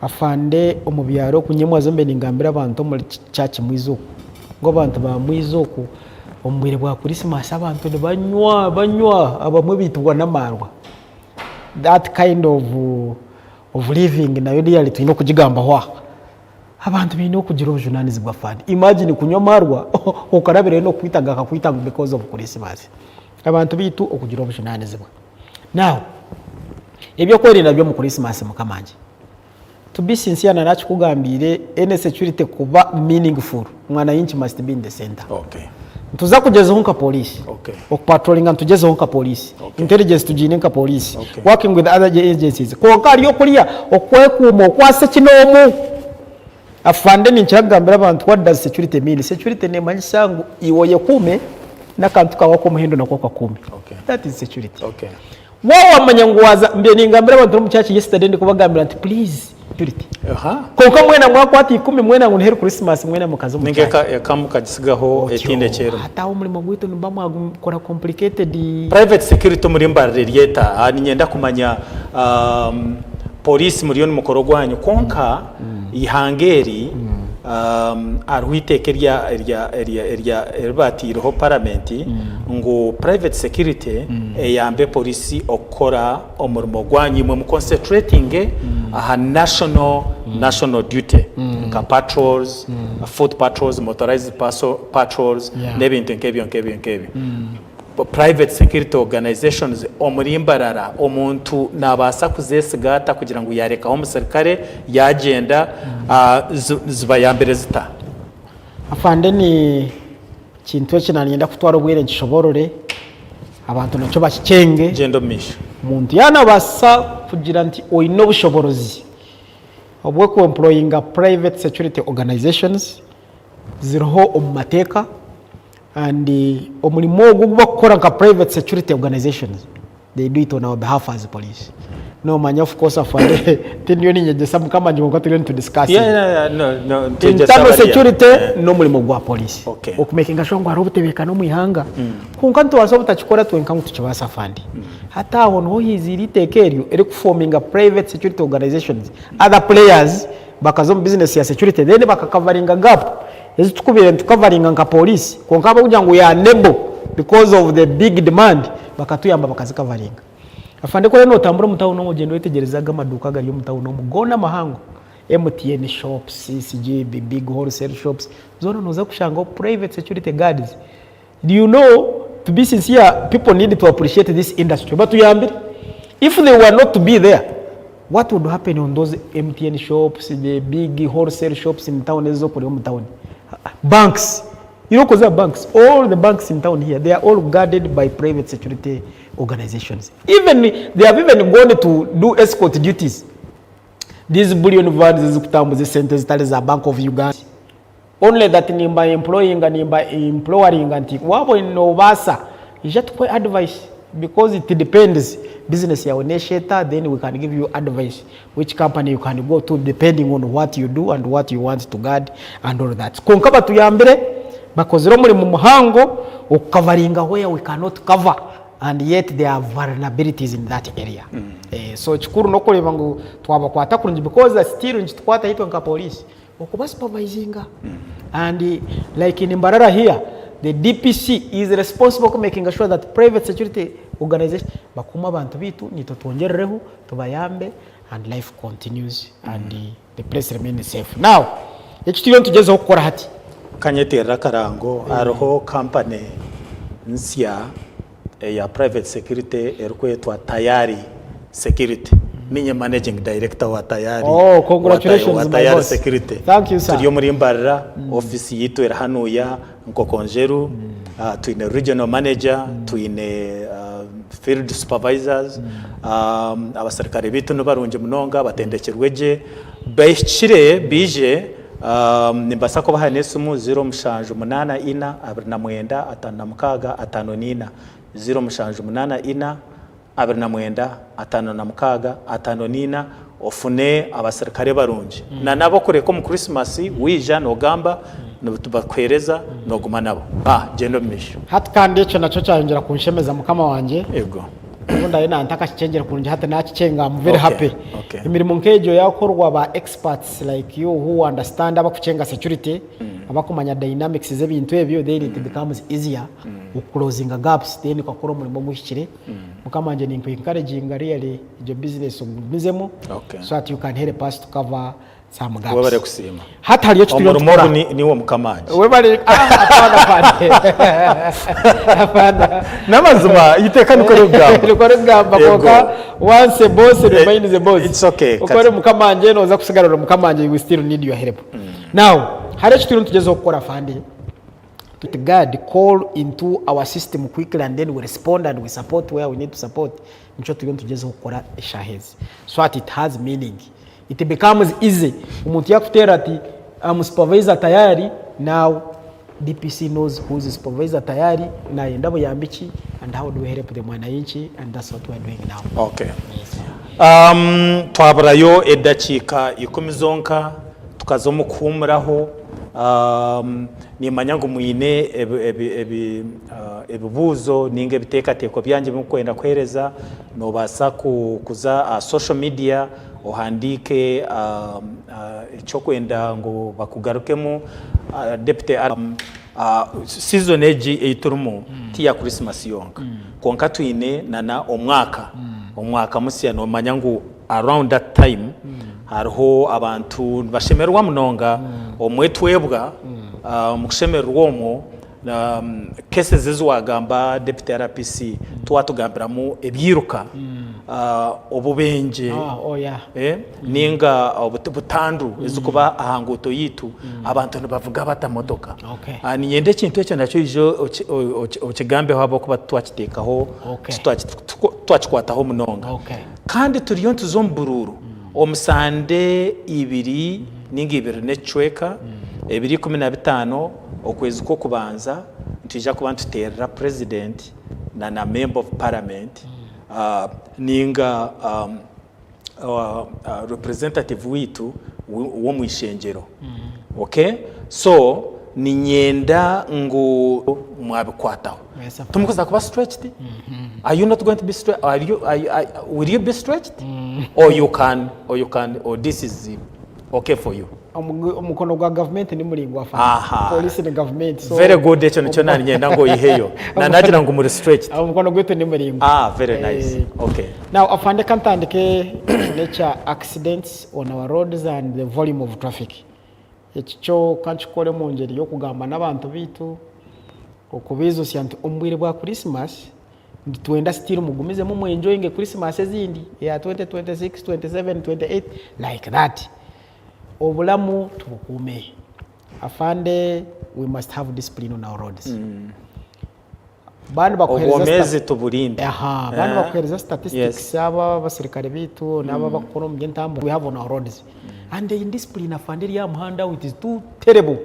Afande omubyaro kunyemwazo mbe ningambira abantu mu church mwizo ngo abantu ba mwizo ku omubiri bwa Christmas abantu ne banywa abamwe bitwa namarwa. That kind of living nayo really tulino kugigamba hwa abantu bino kugira obujunanizibwa fani. Imagine kunywa marwa okarabire no kwitaga akakwitanga because of Christmas. Abantu bitu okugira obujunanizibwa. Now ebyo kwerinda byo mu Christmas mukamanje. To be sincere na nakikugambire any security kuba meaningful mwana inchi must be in the center. Okay. Tuza kujezaho nka police. Okay. Patrolling and tujezaho nka police. Okay. Intelligence tujine nka police. Okay. Working with other agencies. Ko kali okulia okwekumo kwase kinomu. Afande ni nchagambira abantu what does security mean? Security ne manyisangu iwoye kume na kantu kawako muhindo na kwa 10. Okay. That is security. Okay. Wao amanyangwaza mbe ningambira abantu mu church yesterday ndikubagambira ati please security. Konka mwena mwako ati 10 mwena ngo nheru Christmas mwena mukazo mu. Ningeka yakamuka gisigaho etinde cyero. Hata umurimo gwitu nibamwa gukora complicated private security muri mbarerieta ani nyenda kumanya police muri yo mukoro gwanyu konka ihangeri arwiteke rya erbatiriho parliament ngo private security eyambe police okora omurimo gwanyu mwe concentrating aha national duty nka patrols foot patrols motorized patrols nebintu nkebyo private security organizations omurimbarara omuntu nabasa kuzesigata kugira ngo yareka ho musirikare yagenda zibayambere zita afande ni kintu kinanyenda kutwara ubwire gishoborore abantu naco bakikenge gendo misho umuntu yana basa kugira nti oyino bushoborozi obwo ko employing a private security organizations ziriho omumateka and omulimo gwo bakora nka private security organizations they do it on our behalf as police. No man, of course afande tinyo ni nyeje samu kama njongo tulio to discuss no internal security no mulimo gwa police okay okumakinga shongwa robutebeka no muihanga kunkantu waso butachikora twenkangu tuchibasa afande hata aho no yiziri tekeryo eri forming a private security organizations other players bakazo business ya security then bakakavaringa gap ezi tukubire tukavaringa nka police konkaba kugira ngo ya nebo because of the big demand bakatuyamba bakazikavaringa afande ko reno tambura mutawuno mo gendo itegerezaga amaduka gari yo mutawuno mo gona mahango MTN shops CCG big wholesale shops zono noza kushanga private security guards. Do you know, to be sincere, people need to appreciate this industry but uyambire If they were not to be there, what would happen on those MTN shops, the big wholesale shops in town? Banks, you know, because there are banks, all the banks in town here, they are all guarded by private security organizations. Even they have even gone to do escort duties. These bullion vans is the centers that is a Bank of Uganda. Only that nimba employing and nimba employing and wabo in Novasa is just quite advice because it depends. Business ya onesheta, then we can give you advice which company you can go to depending on what you do and what you want to guard and all that. Konkaba tuyambere bakozero muri mu muhango ukavaringa where we cannot cover and yet there are vulnerabilities in that area. So chikuru no kureba ngo twabakwata kurungi because still nchitwata hitwa nka police okuba supervisinga and like in Mbarara here the DPC is responsible for making sure that private security organization bakuma abantu bitu nitotwongerereho tubayambe and life continues and the place remains safe. Now ekitiro tugezeho gukora hati kanyetera karango aroho company nsya ya private security erkwetwa Tayari Security ninye managing director wa Tayari. Oh, congratulations wa my Tayari boss. Security. Thank you sir. Turiyo muri Mbarara office yitu erahanuya nkokonjeru tuine regional manager tuine field supervisors abasirikare bitu no barunje munonga batendekerweje bashire bije nimbasa ko bahanesumu 0 8 4 0 8 5 ofune abasirikare barunje na nabo kureko mu Christmas wija no gamba no tubakwereza no guma nabo gendo misho hati kandi echo nacho cyayongera kunshemeza mukama wanje yego ubundi ari nantaka kicengera kunje hati nakicenga I'm very happy. Imirimo nkejo yakorwa ba experts like you who understand abakucenga security abakumanya dynamics z'ebintu ebyo then it becomes easier closing gaps then kwakora umurimo mushikire mukama wanje ni encouraging really your business umizemo so that you can help us to cover some gaps. Webare kusima hata haliyo tukora niwo mukamanje webare hapana namazuma iteka nikore bwamba koka once a boss remains a boss. It's okay ukore mukamanje noza kusigarura mukamanje we still need your help. Now hariyo kitiro tugezeho gukora fandi to guard call into our system quickly and then we respond and we support where we need to support. Nicho tugezeho gukora eshahezi so that it has meaning. It becomes easy. Umuntu yakutera ati supervisor Tayari, now DPC knows who is supervisor Tayari na yendabo yambiki and how do we help the mwananchi and that's what we are doing now. Okay. Twabarayo edakika 10 zonka tukazomukumuraho ni manyango muine ebibuzo ninge bitekateko byanje mukwenda kwereza no basa kuza social media ohandike cyo kwenda ngo bakugarukemo deputy season age eiturumo tiya Christmas yonka konka tuine nana omwaka musya no manyango around that time hariho abantu bashemerwa munonga omwetwebwa mukushemerwa omwo cases zizwagamba deputy RPC twatugambiramu ebyiruka obubenje ninga obutandu ezukuba ahangoto yitu abantu nibavuga batamodoka niyende kintu ekyo nakyo ijo okigambe habo kuba twakitekaho twakikwataho munonga kandi turiyo ntuzombururu omusande 2 ninga 2 necweka 215 okwezi ko kubanza ntija kuba ntuterera president na member of parliament ninga representative witu wo mwishengero. Okay, so ni nyenda ngo mwabikwataho tumukoza kuba stretched. Are you not going to be stretched? Will you be stretched? Or you can or this is okay for you? Umukono gwa government ni mulingo afa police ni government so very good echo nicho nani nyenda ngo iheyo na nagira ngo muri stretched umukono gwetu ni mulingo very nice. Okay, now afande kantandike nature accidents on our roads and the volume of traffic ekicho kanchikole mu ngeri yo kugamba n'abantu bitu okubizo syantu ombwire bwa Christmas twenda still mugumize mu enjoying Christmas ezindi ya 2026 27 28 like that obulamu tubukume afande we must have discipline on our roads bana bakohereza tuburinde bana bakohereza statistics aba basirikare bitu naba bakora mu ntambo we have on our roads and the indiscipline afande ya muhanda it is too terrible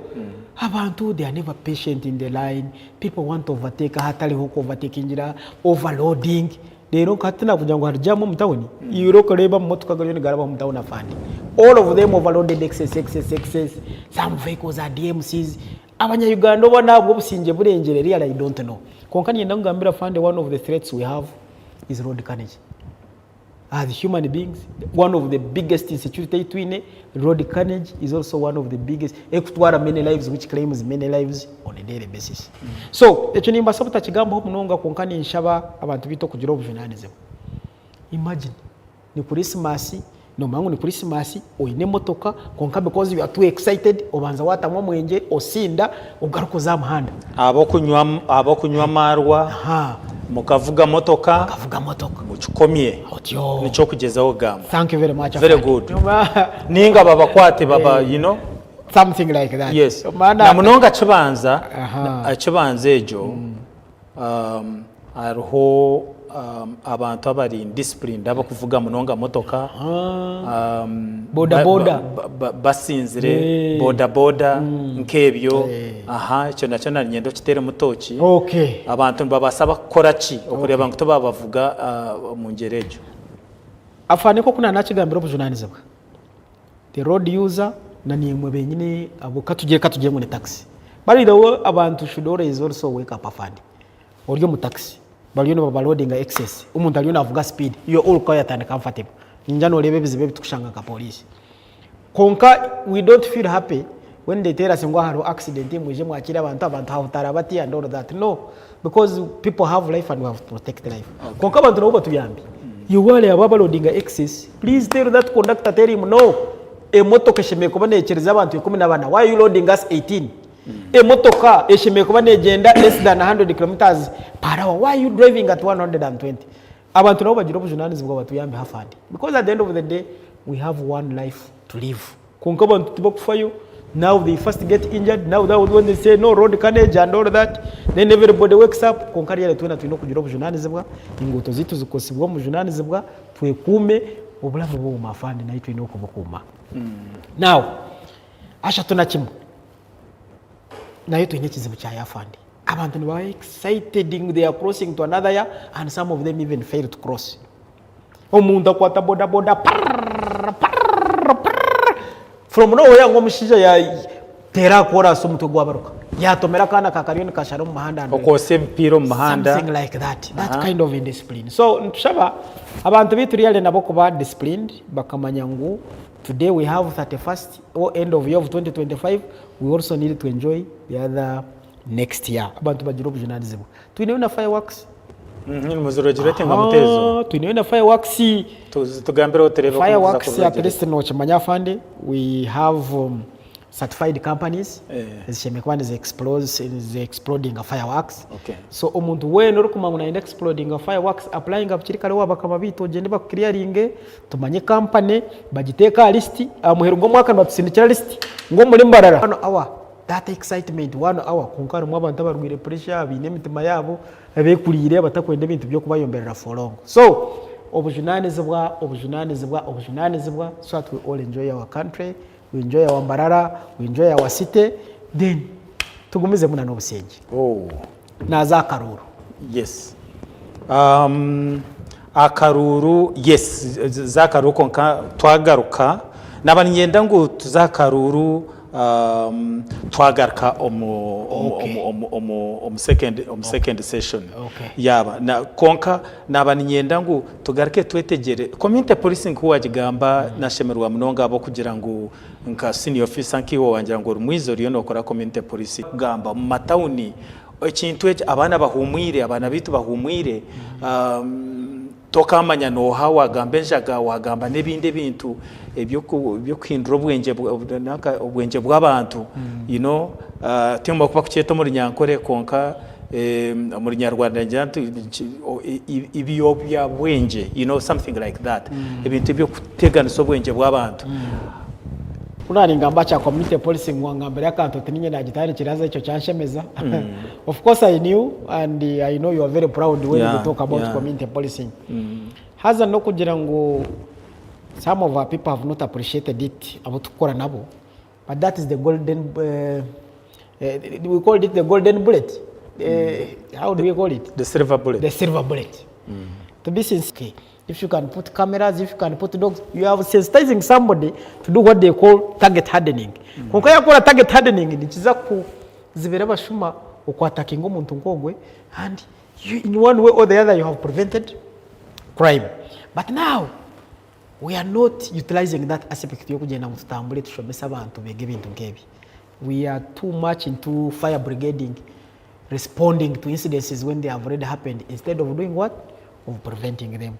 abantu they are never patient in the line people want to overtake hatali huko overtakingira overloading rero katina kugira ngo harjamo mutawoni iyo koreba mu motoka gari garaba mu mutawona afande all of them overloaded excess some vehicles are DMCs abanya-Uganda bo nabwo businje burengere real I don't know konka nyenda ngambira fande one of the threats we have is road carnage as human beings one of the biggest insecurity twine road carnage is also one of the biggest ekutwara many lives which claims many lives on a daily basis so echo nimba sabota kigambo ho munonga konka nshaba abantu bito kugira obuvunanize imagine ni Christmas no mangu ni Christmas oine motoka konka because you are too excited obanza watamwa mwenje osinda ugaruko za muhanda abo kunywa marwa mukavuga motoka muchukomye nicho kugezaho gamba thank you very much very good ninga babakwate baba you know something like that yes na munonga kibanza ejo arho abantu abari indisciplined aba kuvuga munonga motoka boda basinzire boda nkebyo icyo nacyo nanyendo kitere mutoki abantu babasaba korachi okureba ngo babavuga mu ngerejo afane ko kuna nakigambira obujunanizibwa the road user na nimwe benyine abo katugiye mu taxi bali dawo abantu should always also wake up afande oryo mu taxi bali no babalodinga excess umuntu aliyo navuga speed you all quiet and comfortable njano lebe bizibe bitukushanga ka police konka we don't feel happy when they tell us ngo haro accident muje mwakira abantu hawutara bati and all that no because people have life and we have to protect life konka abantu nabo batuyambi you wale ababalodinga excess please tell that conductor tell him no emotoka shemeye kuba nekereza abantu 12 why you loading us 18 emotoka eshemeye kuba negenda less than 100 kilometers per hour why you driving at 120 abantu nabo bagira obujunanizi bwo batuyambe hafandi because at the end of the day we have one life to live konka abantu tibakufayo now they first get injured now that when they say no road carnage and all that then everybody wakes up konka yale twena twino kugira obujunanizi bwa ingoto zitu zikosibwa mu junanizi bwa twekume obulamu bwo mafandi na itwe noko bukuma now asha tunachimba nayo twine kizibu kya yafandi abantu ni ba excited they are crossing to another year and some of them even fail to cross omuntu akwata boda from nowhere ngo mushija ya tera kora so muto gwabaruka yatomera kana kakariyo kasharo mu mahanda okose mpiro mu mahanda something like that kind of indiscipline so ntushaba abantu bituriale nabo kuba disciplined bakamanya ngo today we have 31st or end of year of 2025 we also need to enjoy the other next year abantu bagira obujunanizibwa twine fireworks muzurogirete ngamutezo twine fireworks tugambira otereba fireworks at least no chimanya fande we have certified companies zishemekwane ze exploding fireworks so omuntu weno rukumanguna inde exploding fireworks applying abchirikale wabakama bito gende bakclearing tumanye company bagiteka list amuheru ngo mwaka batusindikira list ngo muri mbarara hano awa that excitement 1 hour kunkara mu abantu barwire pressure bine mitima yabo abekurire batakwenda ibintu byo kubayomberera for long so obujunanizibwa so that we all enjoy our country we enjoy our mbarara we enjoy our city then tugumize muna no busenge na za karuru yes akaruru yes za karuru konka twagaruka nabanyenda ngo tuzakaruru twagaruka second session yaba na konka nabanyenda ngo tugaruke twetegere community policing kuwagigamba nashemerwa munonga abo kugira ngo nka senior officer nkiwo wangira ngo rumwizo riyo nokora community policing gamba mu matawuni ekintu abana bahumwire abana bitu bahumwire tokamanya no hawa gambenjaga wagamba nebinde bintu ebyo kwindura obwenje bw'abantu you know timba kuba kucyeto muri nyankore konka muri Nyarwanda ibiyobya bwenge, you know, something like that. Ibintu byo kuteganiso bwenge bw'abantu. Unani ngamba cha community policing ngambere akanto tininye na gitari kiraza ico cyanshemeza. Of course I knew and I know you are very proud when you talk about community policing. Haza no kugira ngo some of our people have not appreciated it about tukora nabo, but that is the golden we call it the golden bullet. How do we call it? The silver bullet. The silver bullet. To be sincere, if you can put cameras, if you can put dogs, you are sensitizing somebody to do what they call target hardening. Kukaya kula target hardening ni chiza kuzibera bashuma ukwatakinga umuntu ngogwe, and you, in one way or the other you have prevented crime. But now we are not utilizing that aspect yo kugenda mutambule tushomesa abantu bege bintu ngebi. We are too much into fire brigading, responding to incidences when they have already happened, instead of doing what? Of preventing them.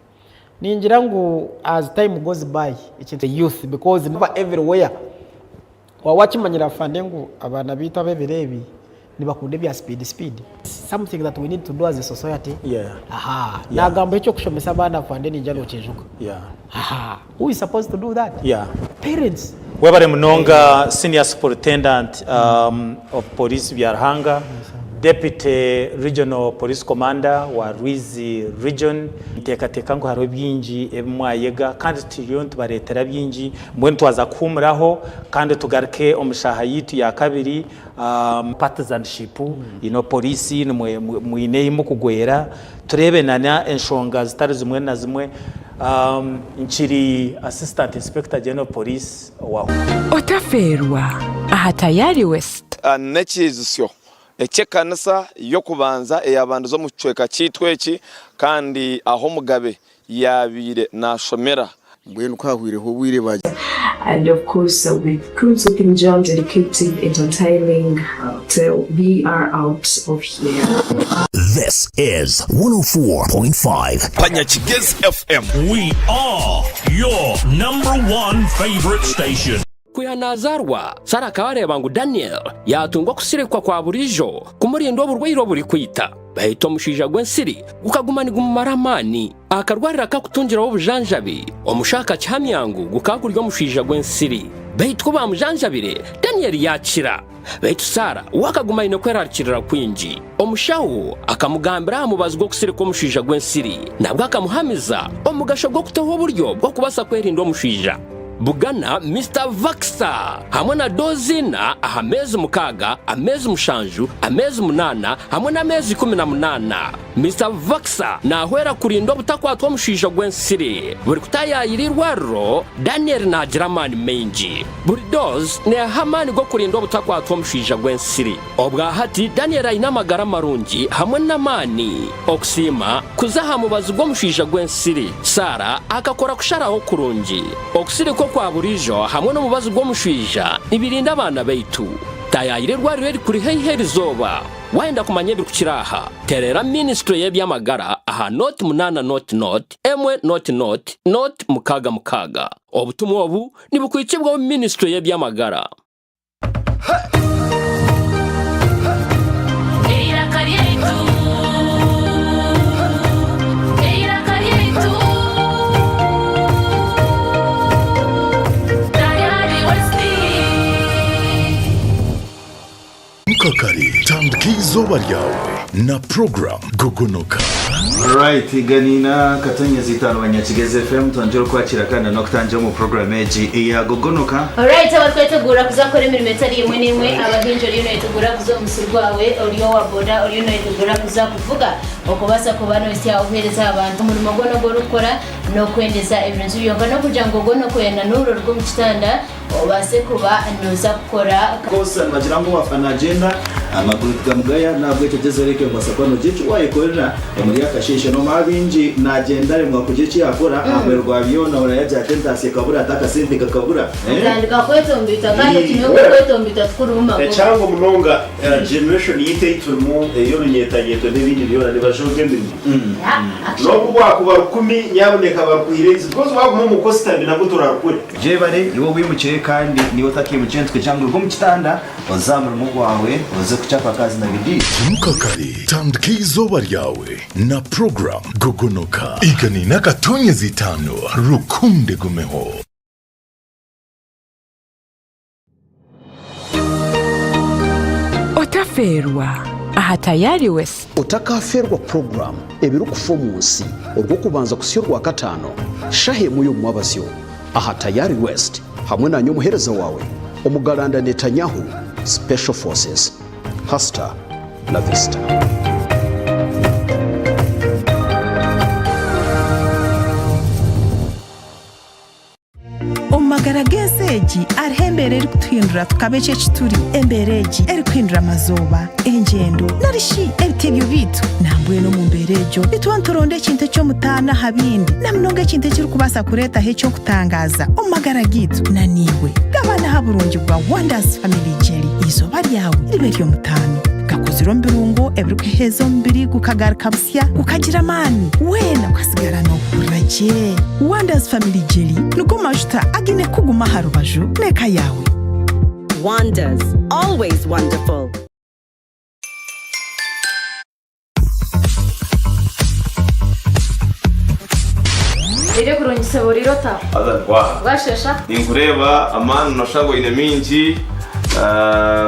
Ninjirangu, as time goes by, it's the youth, because never everywhere wawachimanyira fandengu abana bita bebirebi nibakunde bya speed. Something that we need to do as a society. Nagamba echo kushomesa abana fandeni njalo chejuka. Who is supposed to do that? Parents. Webare Munonga, Senior Superintendent of Police Byarhanga, Deputy Regional Police Commander wa Rwizi Region, tekateka ngo haro byinji emwayega kandi tiyontu baretera byinji mbwe twaza kumuraho kandi tugaruke omushaha yitu ya kabiri partnership police mwineyimo kugwera turebe nana enshonga zitari zimwe na zimwe. Nchiri Assistant Inspector General Police wa Otaferwa aha tayari West nekizisyo ekekanisa yo kubanza eyabantu zo mucweka kitweki kandi aho mugabe yabire nashomera mbwenu kwahwire ho bwire baje. And of course with Kunzu King John dedicated entertaining till we are out of here. This is 104.5 Panyachigez FM. We are your #1 favorite station. Kuyanazarwa Sara kabareba ngo Daniel yatungwa kusirekwa kwa burijo kumurindo burwayiro buri kwita bahita mushija gwensiri gukagumana gumaramani akarwarira kakutungira obujanjabi omushaka cyamyangu gukaguryo mushija gwensiri bahita bamujanjabire Daniel yakira bahita Sara wakaguma ino kwerarikirira kwinji omushawo akamugambira amubazwa kusirekwa mushija gwensiri nabwo akamuhamiza omugasho gwo kutaho buryo bwo kubasa kwerinda omushija Bugana Mr. Vaxa hamwe na dozina ahamezi mukaga amezi mushanju amezi munana hamwe na mezi 18 Mr. Vaxa nahwera kurinda butakwatwa mushija gwensiri buri kutayayirirwaro Daniel na German menji buri doze ne hamani go kurinda butakwatwa mushija gwensiri obwa hati Daniel ayina magara marungi hamwe na mani oksima kuzaha mubazi go mushija gwensiri Sara akakora kusharaho kurungi oksiri ko kwa burijo hamwe no mubazi gwo mushija ibirinda abana baitu tayayirirwa riri kuri heiheri zoba waenda kumanyebira kukiraha terera ministry y'ebyamagara aha not munana not emwe not mukaga obutumwa obu nibukwikibwa ministry y'ebyamagara. Mukakari tambukizo baryawe na program Gogonoka. Alright, ganina katanya zitano Banyakigeze FM tanjoro kwakira kana no kutanje mu program eji ya Gogonoka. Alright, abatwetegura kuzakora imirimo itari imwe n'imwe abahinjori yuno yitegura kuzo musurwawe oriyo wa boda oriyo no yitegura kuzakuvuga okubasa ku bano isi yahereza abantu mu magono go rukora no kwendeza ibintu byonga no kugira ngo Gogonoko yana nuro rwo mu kitanda obase kuba noza gukora kosa nagirango wafana agenda amaguru tugamugaya nabwo cyageze reke masakano gicu wayikorera muri yakasheshe no mabinji nagendare mwa kugici yakora amerwa biyona urayajya tentasi kabura atakasimbi kakabura ndandika kwetombita kandi kinyo kwetombita tukuruma cyangwa munonga generation yite turimo yo nyetageto n'ibindi byona nibashoke ndimi no kubwa kuba 10 nyaboneka bakuhirenze because baguma mu kositabi nabwo turakure je bare iwo wimukiye kandi niwo takiye mu cyentwe cyangwa rwo mu kitanda bazamura mu gwawe uze kuchapa kazi na bidii. Mukakari tandika izuba ryawe na program Gogonoka igani n'akatonye zitano rukunde gumeho. Otaferwa aha tayari wese Otakaferwa program ebiru kufomunsi urwo kubanza kusyo rwa katano shahe muyo mwabasyo aha tayari west hamwe na nyo muhereza wawe omugalanda Netanyahu Special Forces hasta la vista. Omagaragezeji arhembere eri kutuhindura tukabeche chituri embereji eri kuhindura amazoba engendo narishi ebitebyo bitu nambwe no mu mberejo bitwanturonde kintu cyo mutana habindi namunonge kintu kiri kubasa kureta hecho kutangaza omagaragitu naniwe gabana haburungi bwa Wonders Family Jelly izoba ryawe riberyo mutano gakoziro mbirungo ebruke hezo mbiri gukagaruka busya gukagira mani wena ukasigara no kuraje Wonders Family Jelly nuko majuta agine kuguma harubaju neka yawe. Wonders, always wonderful. Ire kurongisa burirota. Azarwa. Bashesha. Ninkureba amanu nashago ine minji.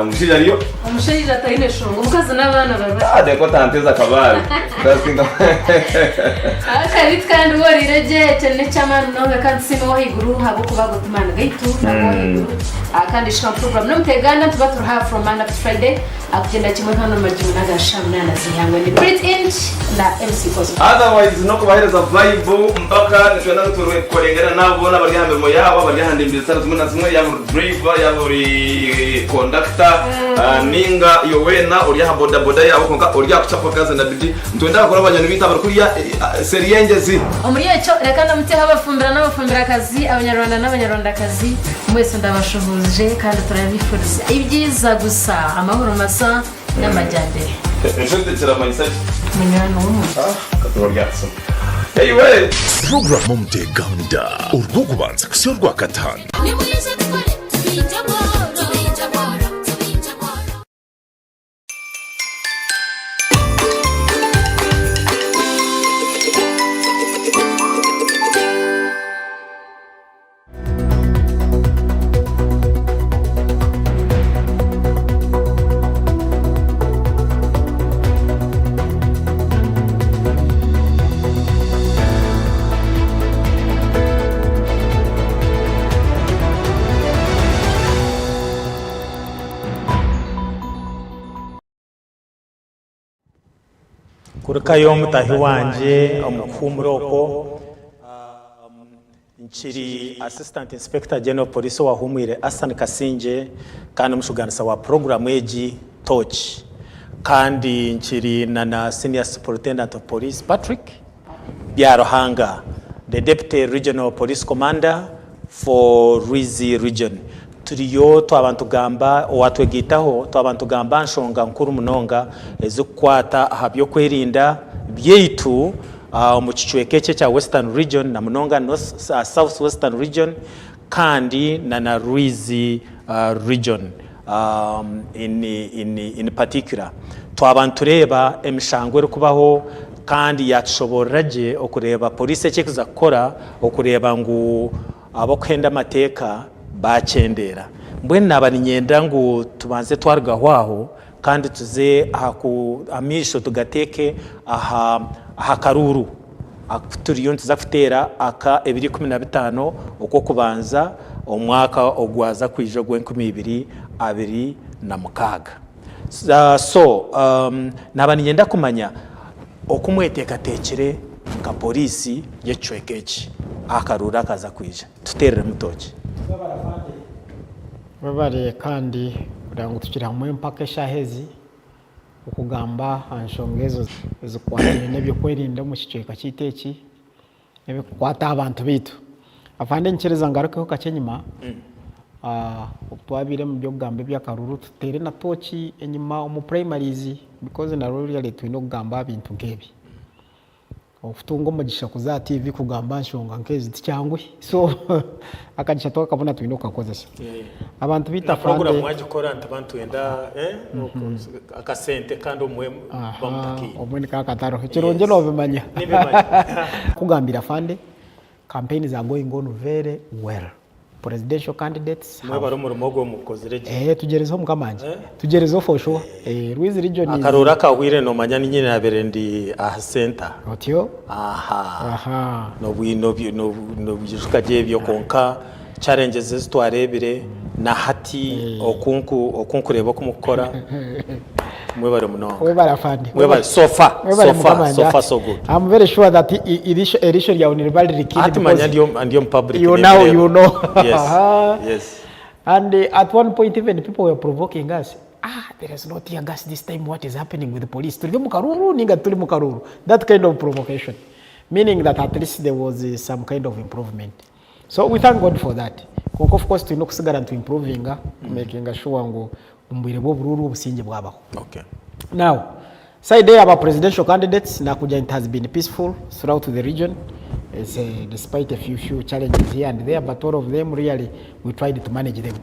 Mushija riyo. Umushija tayine shongo mukazi n'abana baba. Deko tanteza kabari. Ndasinga. Akarit kandi worireje cyane cyamanu no kandi simo higuru habo kubago tumana gaitu nabo. Kandi shika program no mutegana tuba turha from Monday to Friday akugenda kimwe hano majyuna nagashamna nazihangwe ni Brit Inch na MC Cosmo. Otherwise no kubahereza vibe mpaka nishwe naguturwe korengera nabo n'abari hamwe mo yabo abari handi imbere sana tumwe na tumwe yabo driver yabo conductor ninga yowena uri ha boda boda yabo konka uri kuchapa kazi na bidi ntwenda bakora abanyana bita bari kuriya seriyengezi umuriye cyo reka ndamute habafumbira n'abafumbira kazi abanyarwanda n'abanyarwanda kazi mwese ndabashuhuje kandi turabifuriza ibyiza gusa amahoro masa n'amajyambere Nshuti cyaramanisa munyana umwe katoryaso Anyway program mumteganda urwo kubanza kusyo rwa katano Kurukayo mutahi wanje omukumuroko nchiri Assistant Inspector General Police wa humwire Asan Kasingye kandi mushuganisa wa program eji Toochi kandi nchiri na Senior Superintendent of Police Patrick Byarohanga, the Deputy Regional Police Commander for Ruizi Region. Turiyo twabantu gamba watwegitaho twabantu gamba nshonga nkuru munonga ezukwata habyo kwerinda byeitu mu kichwekece cha Western Region na munonga South Western Region kandi na Ruizi Region in particular twabantu reba emishangwe kubaho kandi yatshoboraje okureba police chekuza kora okureba ngo abo kwenda mateka bacendera mbwene nabaninyenda ngo tubanze twarugahwaho kandi tuze amisho tugateke aha karuru turiyo ntuza kutera aka 2015 uko kubanza umwaka ogwaza kwijo gwe 2026 nabaninyenda kumanya okumweteka tekere ka polisi yechwekechi akarura kaza kwija tuterere mutoki babare kandi kurango tukira hamwe mpaka shahezi ukugamba anshongezo zikwatire nebyo kwerinda mu kicweka kiteki nebyo kwata abantu bitu afande nchereza ngarukeho kacenyima twabire mu byo gambe byakaruru tutere na Toochi enyima mu primaries because na role ya letu ino gamba bintu ngebi okutunga omugisha kuza TV kugamba nshonga nkezi tikyangwe so akagisha twakabona tulina okukakozesa abantu bita program mwagikora nti abantu enda akasente kandi omwe bamutaki omwe nikakataro kironje nobimanya kugambira fande campaigns are going on very well. Presidential candidates mwe baro murumo gwo mukozire tugerezo mukamanje tugerezo for sure Ruiz region akarora kawire no manyani nyine yabere ndi center otyo no byishuka je byo konka challenges zitwarebire na hati okunku rebo kumukora mwe baro munonga mwe barafandi mwe bari so so good. I'm very sure that initially ya university kid ati manya ndio public you know yes and at one point even people were provoking us there is no tear gas this time, what is happening with the police tuli mukaruru ninga tuli mukaruru, that kind of provocation, meaning that at least there was some kind of improvement. So we thank God for that. Of course to kusigara to improving making sure ngo umbwire bo bururu businge bwabaho. Okay. Now side there about presidential candidates nakuja, it has been peaceful throughout the region. It's, despite a few challenges here and there, but all of them really we tried to manage them.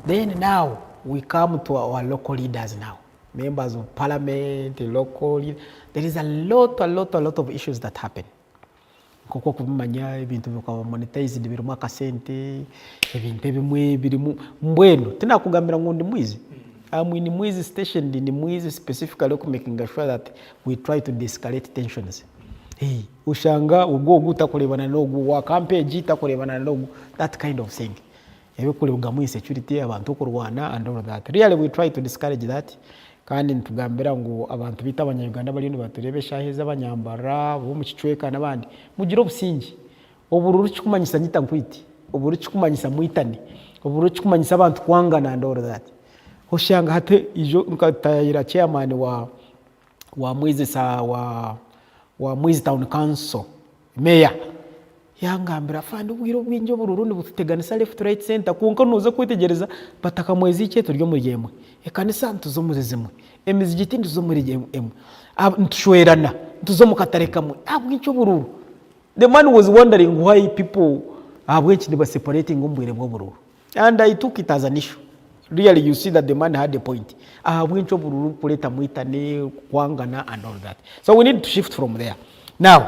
Then now we come to our local leaders now, members of parliament, local. There is a lot of issues that happen. Koko kumanya ibintu bikaba monetized birimo akasente, ibintu bimwe birimo mbweno tena kugambira ngo ndi mwizi. Ni mwizi station ni mwizi specifically making sure that we try to de-escalate tensions. Ushanga ubwo utakurebana n'ogu wa campaign itakurebana n'ogu, that kind of thing. Ebikulega mu insecurity abantu kurwana and all that. Really we try to discourage that. Kandi ntugambira ngo abantu bita abanyarwanda bari no baturebesha heza abanyambara bo mu kicweka nabandi mugira obusingi obururu kikumanyisa nyita nkwiti obururu kikumanyisa muitani obururu kikumanyisa abantu kwangana and all that. Ushanga hate ijo nkatayira chairman wa Mwizi wa Mwizi Town Council mayor yangambira fandi ubwiro bwinjo bururundi bututeganisa left right center kunka nuza kwitegereza bataka mwezi icye turyo muri yemwe ekanisa ntuzo muri zimwe emizigiti ntuzo muri yemwe ntushwerana ntuzo mukatareka mwe abwinjo bururu. The man was wondering why people abwenchi they were separating umbwire bwo bururu, and I took it as an issue. Really you see that the man had a point. Abwencho bururu kuleta muitane kwangana and all that. So we need to shift from there. Now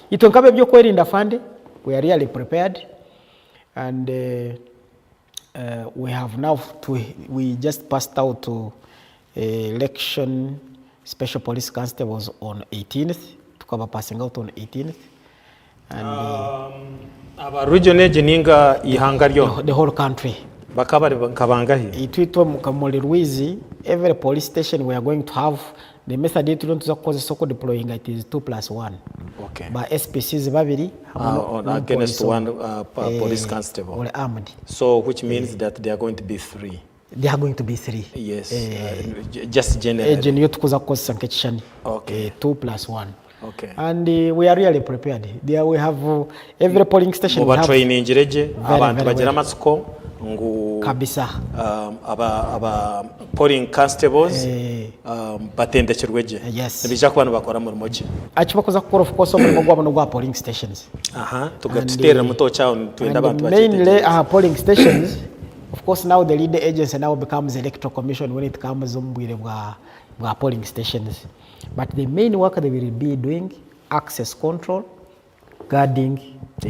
itonkabe byo kwerinda fande, we are really prepared, and we have now we just passed out to election special police constables on 18th, tukaba passing out on 18th, and aba region ejininga ihanga ryo the whole country bakabari kabangahi itwitwa mukamole Rwizi. Every police station we are going to have the method it don't cause soko deploying it is 2+1. Okay. By SPCs babiri on against one police constable or armed. So which means that they are going to be 3. They are going to be 3. Yes. Just generally. Genio tukuza kosa nkechishani. Okay. 2+1. Okay. And we are really prepared. There we have every polling station. Muba training jireje abantu bagira amatsuko ngu kabisa aba polling constables batendekirweje. Yes. Nibija ku bantu bakora mu rumoki achibakoza gukora of course mu gwabo no gwa polling stations. Tugatutera muto cyao twenda abantu mainly polling stations. Of course now the lead agency now becomes electoral commission when it comes umbwire bwa polling stations. But the main work they will be doing access control, guarding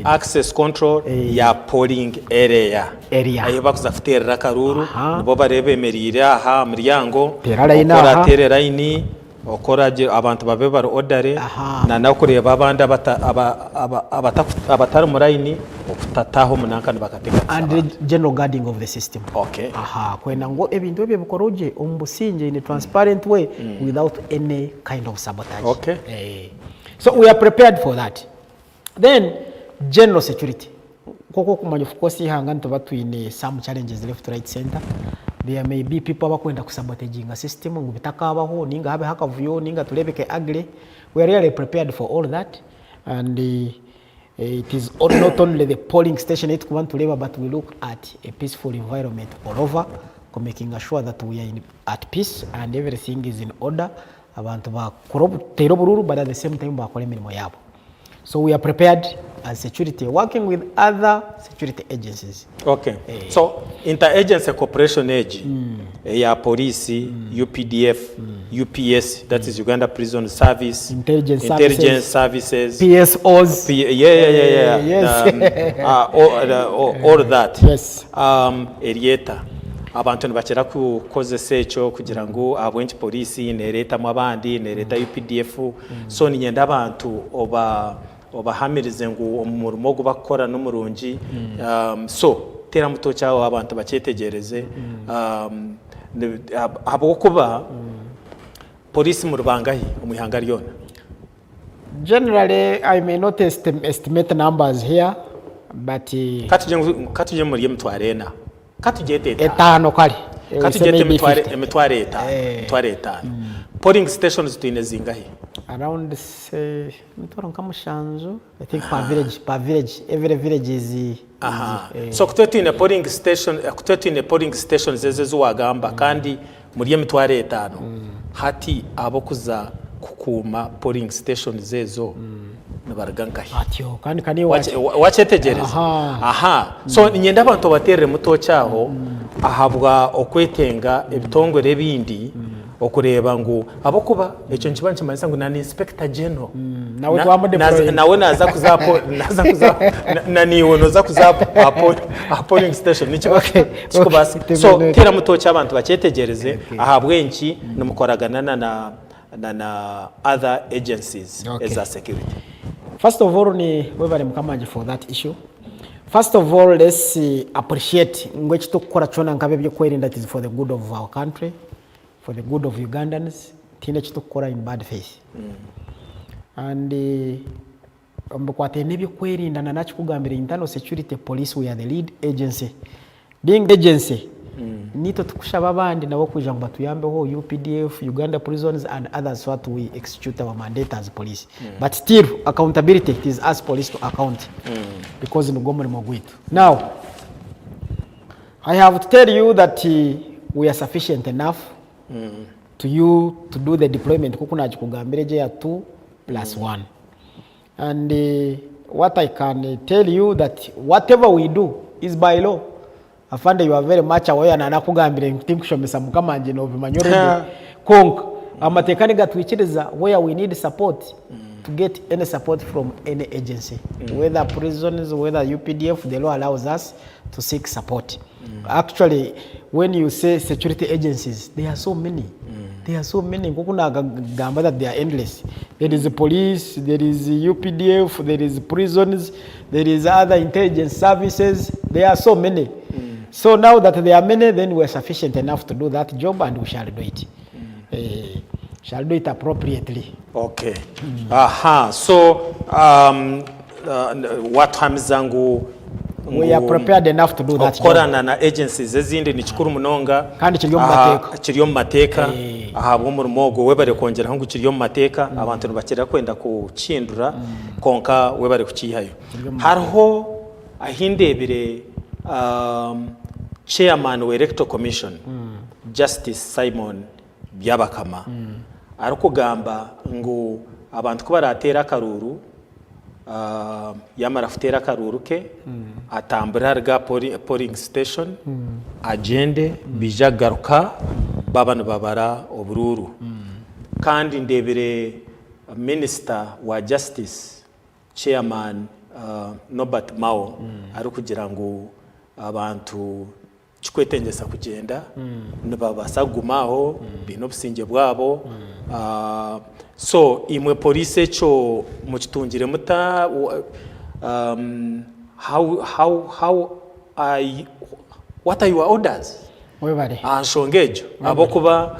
access control ya polling area ayo bakuzafuterera karuru nibo barebe merire aha muryango okora terera ini okora abantu babe bar ordere na nakureba abandi abatari murayini okutataho munankana bakateka and the general guarding of the system. Okay. Kwena ngo ebintu ebyo bikoroje ombusinje in a transparent way without any kind of sabotage. Okay. So we are prepared for that. Then general security koko kumanya of course ihangana to batwine some challenges left right center. There may be people bakwenda kusabotaging a system ngo bitakabaho ninga habe hakavuyo ninga tulebeke agre. We are really prepared for all that, and it is not only the polling station it want to labor, but we look at a peaceful environment all over, making sure that we are at peace and everything is in order. Abantu ba tero bururu, but at the same time bakora imirimo yabo. So we are prepared as security, working with other security agencies. Okay. So interagency cooperation age ya police, UPDF, UPS, that is Uganda Prison Service, intelligence services, PSOs. Yes. All that. Yes. Erieta. Abantu nibakira kukozesa ekyo kugira ngo abwenchi police nereta mu abandi nereta UPDF so ninyenda abantu obahamirize ngo umurimo gubakora n'umurungi so tera muto cyawo abantu bacetegereze abo kuba police mu rubangahi umihanga ryona. Generally I may not estimate numbers here, but katuje muri mutwarena katugete etano kali katugete mitware etano polling stations twine zingahi around say mitwaro nkamushanzo I think per village every village is so kutwetine polling stations ezezo wagamba kandi muri mitware etano hati abo kuza kukuma polling stations zezo nabaragangahi atyo kandi wachetegereza so nyenda abantu baterere muto cyaho ahabwa okwetenga ebitongore bindi okureba ngo abokuba ekyo nkibanche manisa ngo na inspector general nawe naza kuzapo na niwo noza kuzapo polling station nikibasi so tera muto cy'abantu bachetegereze ahabwenki numukoragana na other agencies as a security. First of all, we mukamaji for that issue. First of all, let's appreciate ngwechi tukora chona nkabe byo kwerinda that is for the good of our country, for the good of Ugandans. Tine chitukora in bad faith. And mbukwate nebyo kwerinda na nachikugambira internal security police we are the lead agency. Being agency nito tukushaba abandi nabo kuja ngo batuyambeho UPDF, Uganda Prisons and others what we execute our mandate as police. But still accountability it is us police to account because in Gomori Mogwitu. Now I have to tell you that we are sufficient enough to do the deployment kukuna chikugambireje ya 2+1 and what I can tell you that whatever we do is by law. Afande, you are very much aware na nakugambire nkushomesa mukamanje no bimanyoro konk amatekani gatwikiriza where we need support to get any support from any agency, whether prisons, whether UPDF, the law allows us to seek support. Actually, when you say security agencies, there are so many. There are so many. Kukuna gamba that they are endless. There is the police, there is UPDF, there is prisons, there is other intelligence services. There are so many. So now that there are many, then we are sufficient enough to do that job and we shall do it. Shall do it appropriately. Okay. So, what time zangu we are prepared enough to do that job. Okorana na agencies ezindi ni chikuru munonga kandi kiriyo mateka ahabwo mu rumogo webare kongera hangu kiriyo mateka abantu bakira kwenda kucindura konka webare kukihayo hariho ahindebire chairman wa electoral commission Justice Simon Byabakama ariko gamba ngo abantu ko baratera karuru yamara futera karuru ke atambura rga polling station agende bijagaruka babana babara obururu kandi ndebere minister wa justice chairman Norbert Mao ari kugira ngo abantu chikwetengesa kugenda nibabasagumaho bino businge bwabo so imwe police cyo mu kitungire muta what are your orders webare shongejo abo kuba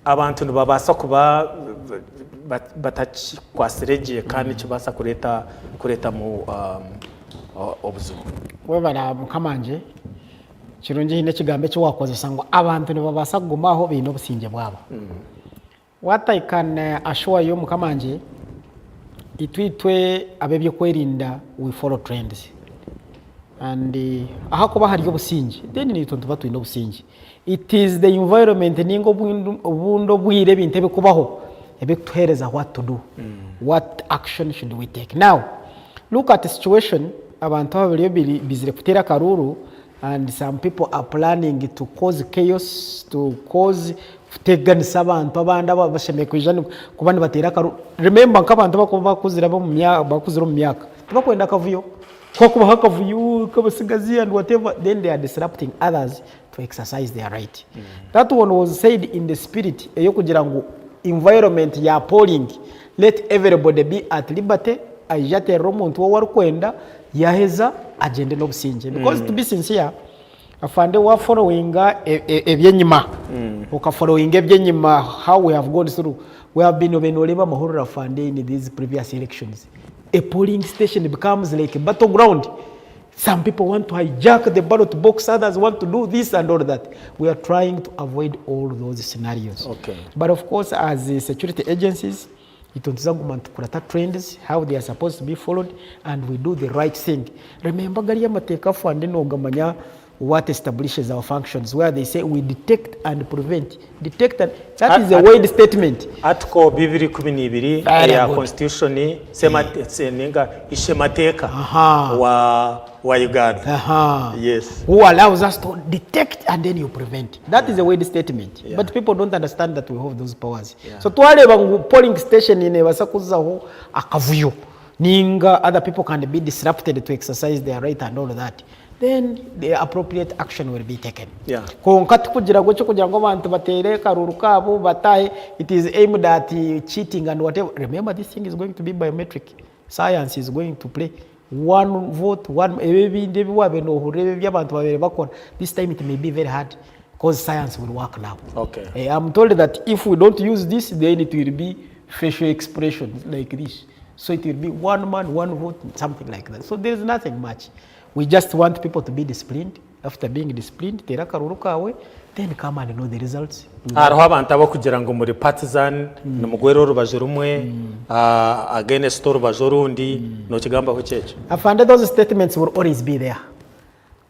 abantu nibabasa kuba batachikwasireje kandi kibasa kureta mu obuzuma webara mukamanje kirungi hine kigambe cyo wakoze sangwa abantu nibabasa kugumaho bino businge bwabo what I can assure you mukamanje itwitwe abebye kwerinda we follow trends and aha kuba hari obusinge then ni tonto batu ino businge it is the environment ningo bundo bwire bintebe kubaho ebikutuhereza what to do, what action should we take. Now look at the situation, abantu abaliyo bizire kutera karuru, and some people are planning to cause chaos, to cause kuteganisa abantu abandi abashemeye kwijana kubandi batera karuru. Remember nk'abantu bakuzira bo bakuzira mu myaka bakwenda kavuyo ko kuba hakavuyo kabasigazi and whatever, then they are disrupting others to exercise their right. That one was said in the spirit eyo kugira ngo environment ya polling, let everybody be at liberty, ajate romuntu wo warukwenda yaheza agende no businje, because to be sincere afande wa following ebyenyima uka following ebyenyima, how we have gone through, we have been obenoleba mahoro afande in these previous elections. A polling station becomes like a battleground. Some people want to hijack the ballot box, others want to do this and all that. We are trying to avoid all those scenarios. Okay. But of course, as the security agencies, kurata trends, how they are supposed to be followed, and we do the right thing. Remember, Garia Mateka Fande no Gamanya, what establishes our functions, where they say we detect and prevent. Detect and that is a wide statement. Article 212 ya constitution seninga ishemateka wa Uganda. Yes. Who allows us to detect and then you prevent. That is a wide statement. Yeah. But people don't understand that we have those powers. Yeah. So twale polling station ine basakuzaho akavuyo. Ninga other people can be disrupted to exercise their right and all that. Then the appropriate action will be taken. Yeah. Konkati kugira ngo cyo kugira ngo abantu batere karuru kabo bataye, it is aimed at cheating and whatever. Remember, this thing is going to be biometric. Science is going to play. One vote, one this time it may be very hard because science will work now. Okay. I'm told that if we don't use this, then it will be facial expressions like this. So it will be one man, one vote, something like that. So there is nothing much. We just want people to be disciplined. After being disciplined, then come and know the results. Hariho abantu abo kugira ngo muri partisan n'umugwero rubaje rumwe against rubaje rundi no kigamba ho cyecho. Afande, those statements will always be there.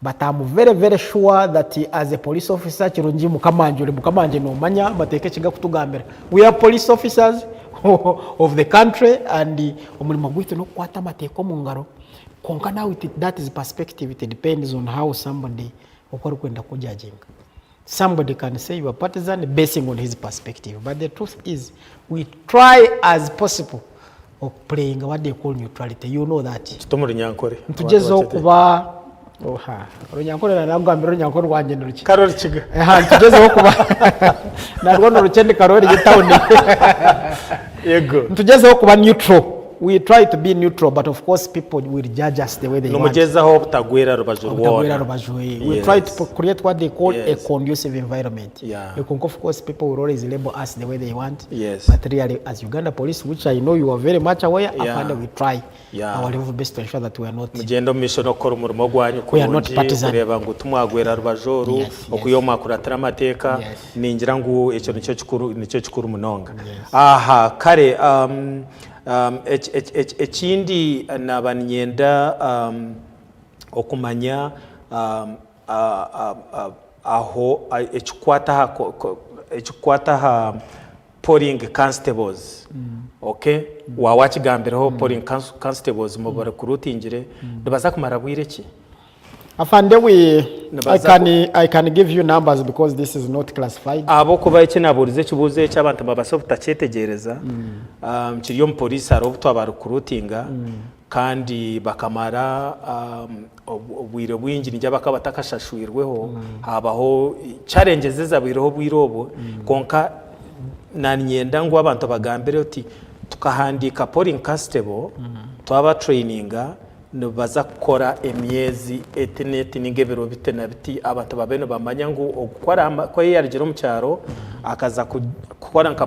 But I'm very very sure that as a police officer kirungi mukamanje no manya bateke kiga kutugambira. We are police officers of the country and umurimo gwitu no kwata mateko mu ngaro. Konka now that is perspective, it depends on how somebody okwarukwenda kujudging. Somebody can say you are partisan basing on his perspective, but the truth is we try as possible of playing what they call neutrality. You know that. Tugezeho kuba runyankore na nagambira runyankore rwanje nduki. Karori kiga. Tugezeho kuba narwo n'urukende karori gitawuni. Yego. Tugezeho kuba neutral. We try to be neutral, but of course people will judge us the way they want. We try to create what they call a conducive environment. Yeah. Of course people will always label us the way they want. Yes. But really, as Uganda police, which I know you are very much aware, we try our level best to ensure that we are not. We are not partisan. Aha, kare ekindi nabanyenda okumanya aho ekikwata ha polling constables. Okay, wawakigambiraho polling constables mu recruitingire ndabaza kumara bwireki. Afande, I can give you numbers because this is not classified. Abo kuba ikinaburize kibuze cy'abantu babasofta cyetegereza kiriyo mu police aro butwa recruitinga kandi bakamara obwire bwingi njya bakabatakashashwirweho habaho challenges zabiroho bwirobo konka nanyenda ngo abantu bagambere uti tukahandika polling constable twaba traininga baza gukora emyezi etineti n'ingebero bite na biti abantu babeno bamanya ngo okukora ko yarigero mu cyaro akaza gukora nka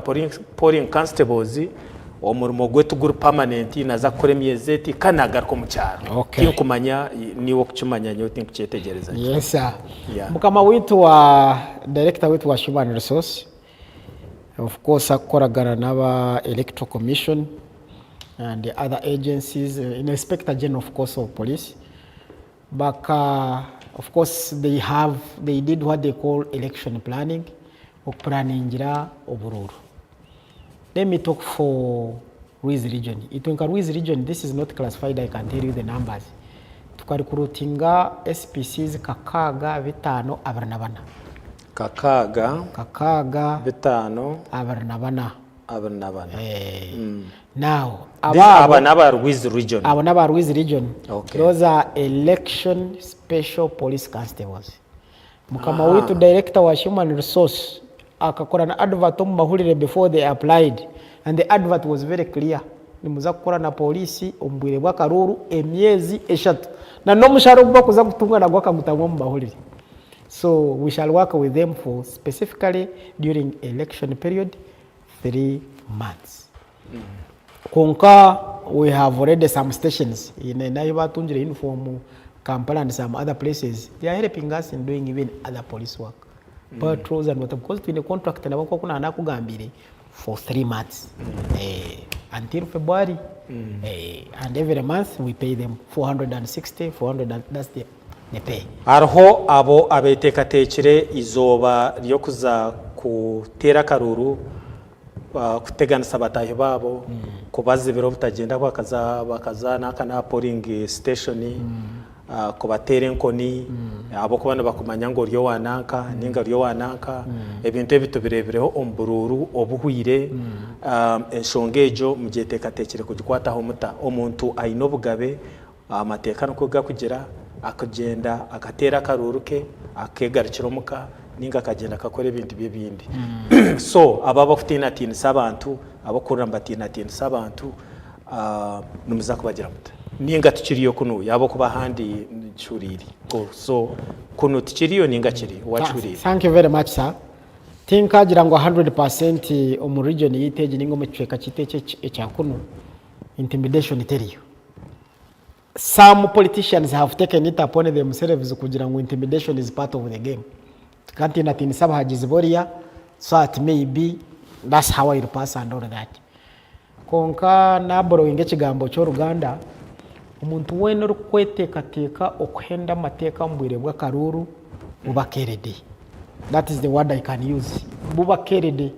polling constables omurimo gwetu guru permanent naza gukora emyezi eti kanagaruko mu cyaro kinkumanya niwo kucumanya nyo think cyetegereza. Yes sir. Mukama witu wa director witu wa human resource, of course akoragana n'aba electoral commission and the other agencies, in Inspector General, of course, of police. But of course, they did what they call election planning, or planning jira obururu. let me talk for Ruiz region. Itwenka Ruiz region, this is not classified, I can tell you the numbers. Tukarikurutinga SPCs kakaga bitano abaranabana. Kakaga bitano abaranabana. Now, Abanaba Ruiz region. Abanaba Ruiz region. Okay. Those are election special police constables. Mukama wetu director wa human resource akakora na advert mu mahurire before they applied, and the advert was very clear. Nimuza gukora na polisi ombwire bwa karuru emyezi eshatu na no musharo gwa kuza gutunga na gwa kagutangwa mu mahurire. So we shall work with them for specifically during election period 3 months. Konka, we have already some stations in Naiva Tunjiri uniform, Kampala and some other places. They are helping us in doing even other police work. Patrols and what, because we in a contract for 3 months until February. And every month we pay them 460, 400, that's the pay. Arho abo abetekatechere izoba ryo kuza kutera karuru kutegana sabatayo babo kubaza ibiro bitagenda bakaza nakana polling station kubatera enkoni abo kubana bakumanya ngo ryo wananka ninga ryo wananka ebintu bitubirebereho ombururu obuhwire enshongejo mugitekatechere kugikwataho muta omuntu ayino bugabe amateka no kugira akagenda akatera karuruke akegarukira muka ninga akagenda akakora ibintu bibindi. So ababa kutina tini sabantu abakora mbatina tini sabantu numuza kubagira muta ninga tukiriyo kuno yabo kuba handi churiri. So kuno tukiriyo ninga kiri wachuriri. Thank you very much, sir. Tinka gira ngo 100% omu region yiteje ningo mecweka kiteche echa kuno intimidation teriyo. Some politicians have taken it upon themselves kugira ngo intimidation is part of the game. Kanti na tini saba hajiziboria, so it may be that's how I pass and all that. Konka naboro ingechi gambo cy'Uruganda umuntu wene rukweteka okuhenda mateka mbwire bwa karuru bubakerede. That is the word I can use. Bubakerede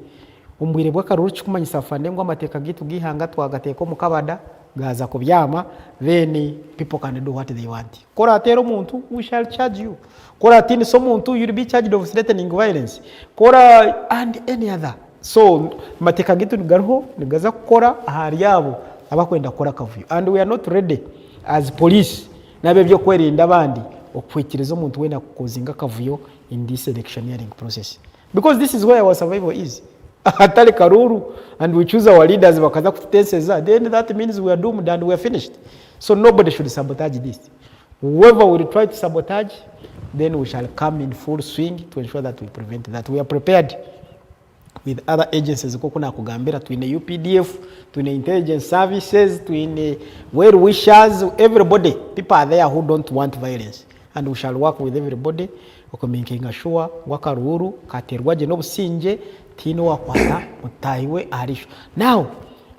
umbwire bwa karuru kikumanyisa fande ngo amateka gitu gihanga twagateka mu kabada gaza kubyama, then people can do what they want. Kora atero umuntu, we shall charge you. Kora atini so muntu, you'll be charged of threatening violence. Kora and any other. So mateka gitu nigarho nigaza kukora ahari yabo abakwenda kora kavuyo. And we are not ready as police nabe byo kwerinda abandi okwikiriza umuntu wena kukozinga kavuyo in this electioneering process. Because this is where our survival is. Atali karuru, and we choose our leaders wakaza kututeseza, then that means we are doomed and we are finished. So nobody should sabotage this. Whoever will try to sabotage, then we shall come in full swing to ensure that we prevent that. We are prepared with other agencies kokuna kugambira twine UPDF, twine intelligence services, twine well wishers, everybody. People are there who don't want violence, and we shall work with everybody making sure wakaruru katerwaje no businje tino wakwata mutahiwe arisho. Now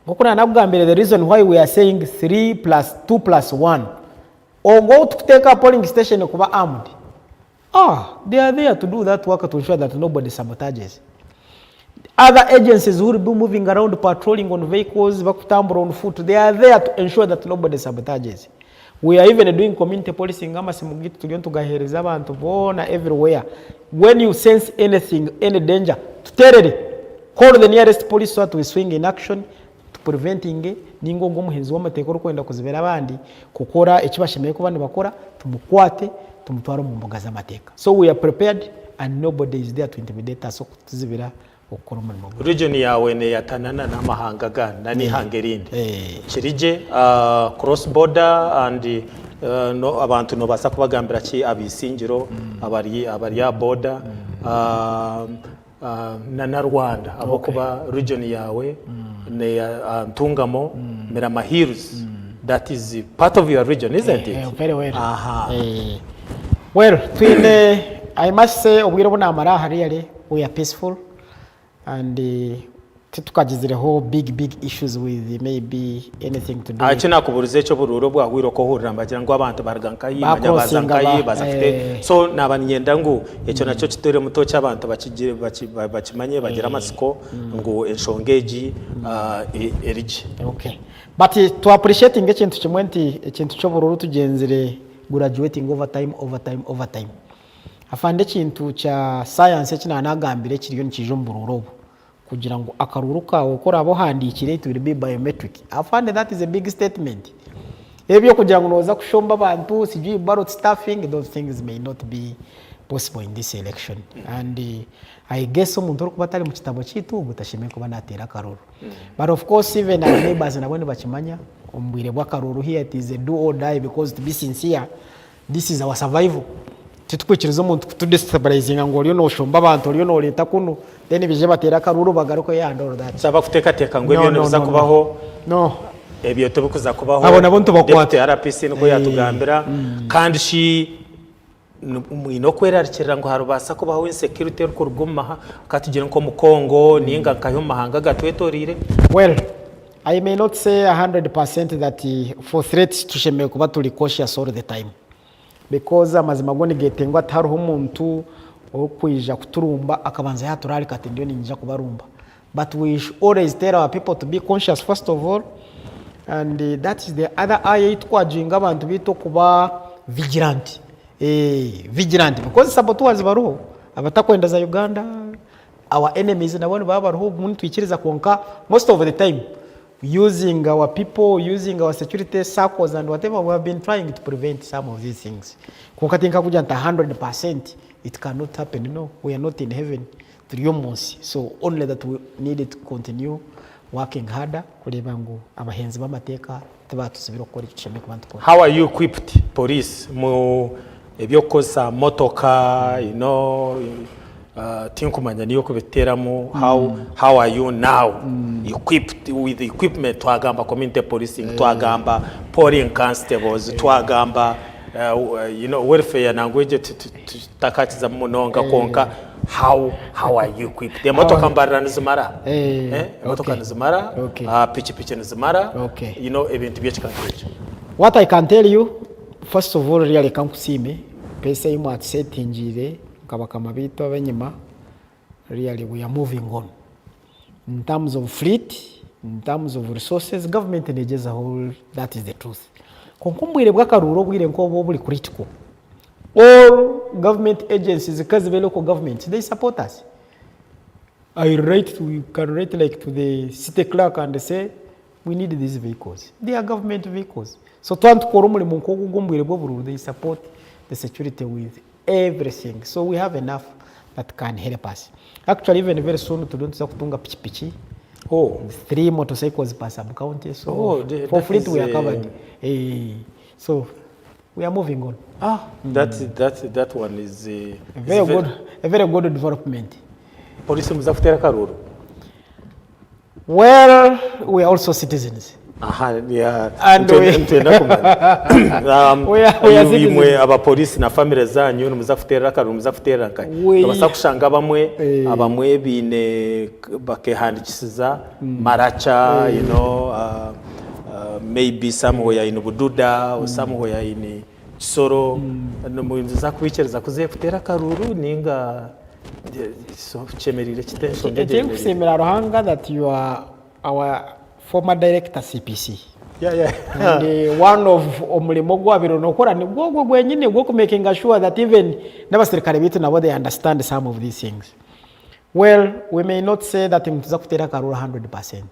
ngokuna nakugambira the reason why we are saying 3 plus 2 plus 1 or go to take a polling station kuba armed. They are there to do that work to ensure that nobody sabotages. Other agencies who will be moving around patrolling on vehicles, bakutambura on foot, they are there to ensure that nobody sabotages. We are even doing community policing ngama simugitu tuliyo tugahereza abantu bona everywhere. When you sense anything, any danger, tuterere, call the nearest police so that we swing in action to preventing ningo ngo muhenzi w'amatekero kwenda kuzibera abandi kukora ekibashemeye ko bandi bakora tumukwate tumutwara mu mboga z'amateka. So we are prepared and nobody is there to intimidate us kutuzibira. Region yawe ne yatanana n'amahanga gana ni hangerinde kirije cross border and no abantu no basa kubagambira ki abisingiro abari ya border na Rwanda abo kuba region yawe ne Ntungamo Mirama Hills. That is part of your region, isn't it? Very well. Well, I must say obwiro bona amara hari we are peaceful. And titukagizireho big issues with maybe anything to do achi nakuburize cyo bururo bwa gwiro ko hurira mbagira ngo abantu bargankayi banyabazankayi bazafite so nabanyenda ngo ecyo nacyo kitere muto cy'abantu bakigire bakimanye bagira amasiko ngo enshongeji erije. Okay, but to appreciating ikintu kimwenti ikintu cyo bururo tugenzire graduating over time afande ikintu cya science kinanagambire kiriyo nikije mbururo kugira ngo akaruru kawe ko rabo handikire it will be biometric. I find that is a big statement. Ebyo kugira ngo noza kushomba abantu siji ballot staffing, those things may not be possible in this election. And I guess umuntu uri kubatari mu kitabo cyitu gutashimye kuba natera akaruru. But of course even our neighbors nabone bakimanya umbwire bwa akaruru here it is a do or die, because to be sincere this is our survival. Titukwikiriza umuntu kutudestabilizing ngo ryo no shomba abantu ryo no leta kuno then bije batera karuru bagaruko yandoro that saba kuteka ngo ibyo biza kubaho ebyo tubukuza kubaho abo nabo ntubakwata RPC nuko yatugambira kandi shi no kwerarikira ngo harubasa kubaho insecurity ko ruguma katugire nko mu Kongo ninga kayo mahanga gatwetorire. Well, I may not say 100% that for threats tushemeye kuba turi cautious all the time, because amazima goni getengwa taruho umuntu okwija kuturumba akabanza yaturari kati ndio ninja kubarumba. But we should always tell our people to be conscious first of all, and that is the other eye itwajinga abantu bito kuba vigilant. Vigilant because saboteurs baruho abatakwenda za Uganda, our enemies nabone baba baruho umuntu twikiriza konka most of the time using our people, using our security circles and whatever. We have been trying to prevent some of these things. Kukatinka kuja 100% it cannot happen. No, we are not in heaven. So only that we need to continue working harder. Abahenzi bamateka tebatusubira gukora icyo kubantu. How are you equipped, police? Mu ebyokoza motoka, you know, tinkumanya niyo kubiteramo. How are you now equipped with equipment? Twagamba community policing, twagamba pouring constables, twagamba you know, welfare language takatiza munonga konka. How are you equipped? The motoka mbarira nizimara, motoka nizimara, pichi nizimara, you know, ebintu byekikanje. What I can tell you, first of all, really kankusime pesa imu at settingire kabakama bito abenyima, really we are moving on in terms of fleet, in terms of resources. Government as a whole, that is the truth. Konkumbwire bwakaruro bwire nko bo buri critical. All government agencies, because the local governments, they support us. We can write like to the city clerk and say, we need these vehicles. They are government vehicles. So they support the security with everything. So we have enough that can help us. Actually, even very soon, to don't kutunga pichi. 3 motorcycles per sub-county. So for fleet, we are covered. So we are moving on. That one is a very good development. Police muzafutera karuru. Well, we are also citizens. Yeah. And we are citizens. Abapolisi na family zanyu muzafutera karuru muzafutera kai. Abasakushanga abamwe bine bakehandikisiza maracha, you know, maybe somewhere in Bududa or somewhere in Soro, no muinzi zakwichereza kuze kutera karuru ninga so chemerire kitenso ngeje kusemera Ruhanga that you are our former director CPC. Yeah. And one of omulimo gwabiro nokora ni gwo gwenyine gwo making sure that even n'abasirikare bitu nabo they understand some of these things. Well, we may not say that mtuza kutera karuru 100%.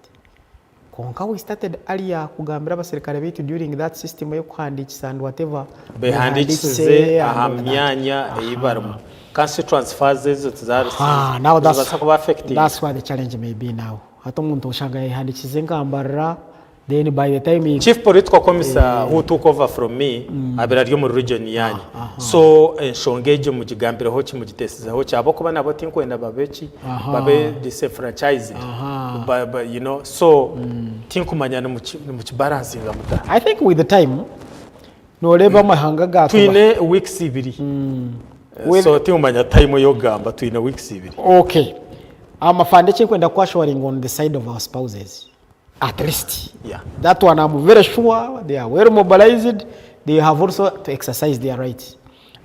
Konka we started earlier kugambira abasirikare bitu during that system yo kuhandikisa and whatever behandikise ahamyanya eyibarmu cancer transfers zizari now that's why the challenge may be now. Hato muntu ushanga yahandikize ngambarira, then by the time chief political commissar who took over from me abira ryo mu region yanyu so shongeje mu gigambira ho ki mu gitesiza ho cyabo kuba nabo tinkwenda babeki babe disenfranchised you know, so tinkumanya no mu balancing amuta. I think with the time no leba mahanga gato twine weeks ibiri so tinkumanya time yo gamba twine weeks ibiri. Okay, amafande chekwenda kwashwaring on the side of our spouses at least. Yeah. That one I'm very sure they are well mobilized. They have also to exercise their rights.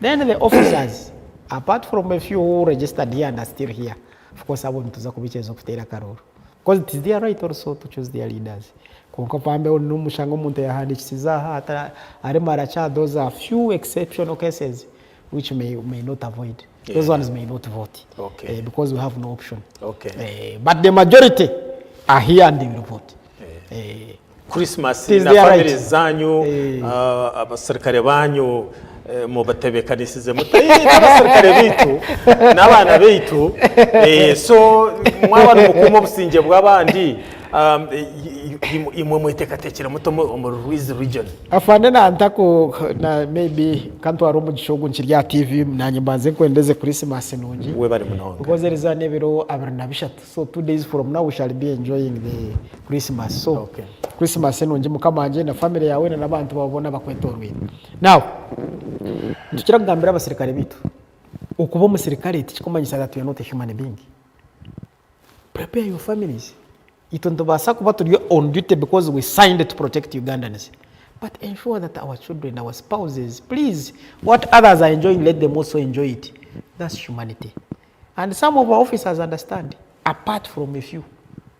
Then the officers, apart from a few who registered here and are still here, of course I want to zakubichezo kutera karoro. Because it is their right also to choose their leaders. Konka pambe onumushango muntu yahandikisiza hata arema aracha, those are few exceptional cases which may not avoid. Yeah. Those ones may not vote. Okay. Because we have no option. Okay. But the majority are here and they will vote. Christmas na family zanyu abasirikare banyu mubatebekanisize n'abasirikare bitu n'abana bitu so mwabana mukumo businge bw'abandi imwe mwitekatekera muto mu Ruiz region afande na antako na maybe kantu ari mu gishogo nkirya TV nanye mbanze kwendeze Christmas nungi we bari munonga because there is a nebero abarna bishatu, so 2 days from now we shall be enjoying the Christmas. So Christmas nungi mukamanje na family yawe na abantu babona bakwetorwe. Now tukira kugambira abasirikare bitu ukuba umusirikare tikikomanyisa that you are not a human being. Prepare your families. Itondobasa kuba turi on duty because we signed to protect Ugandans. But ensure that our children, our spouses, please, what others are enjoying, let them also enjoy it. That's humanity. And some of our officers understand, apart from a few.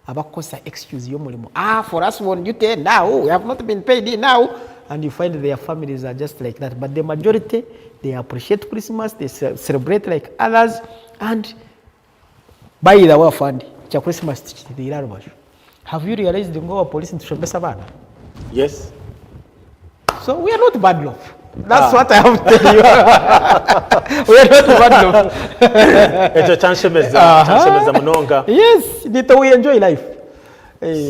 Abakosa excuse yomulimo. For us on duty now, we have not been paid now. And you find their families are just like that. But the majority, they appreciate Christmas, they celebrate like others. And by the way, fund. Christmas have you realized the Ngowa police in Tushobesa bana? Yes. So we are not bad love. That's what I have to tell you. We are not bad love. It's a chance munonga. Yes, we enjoy life.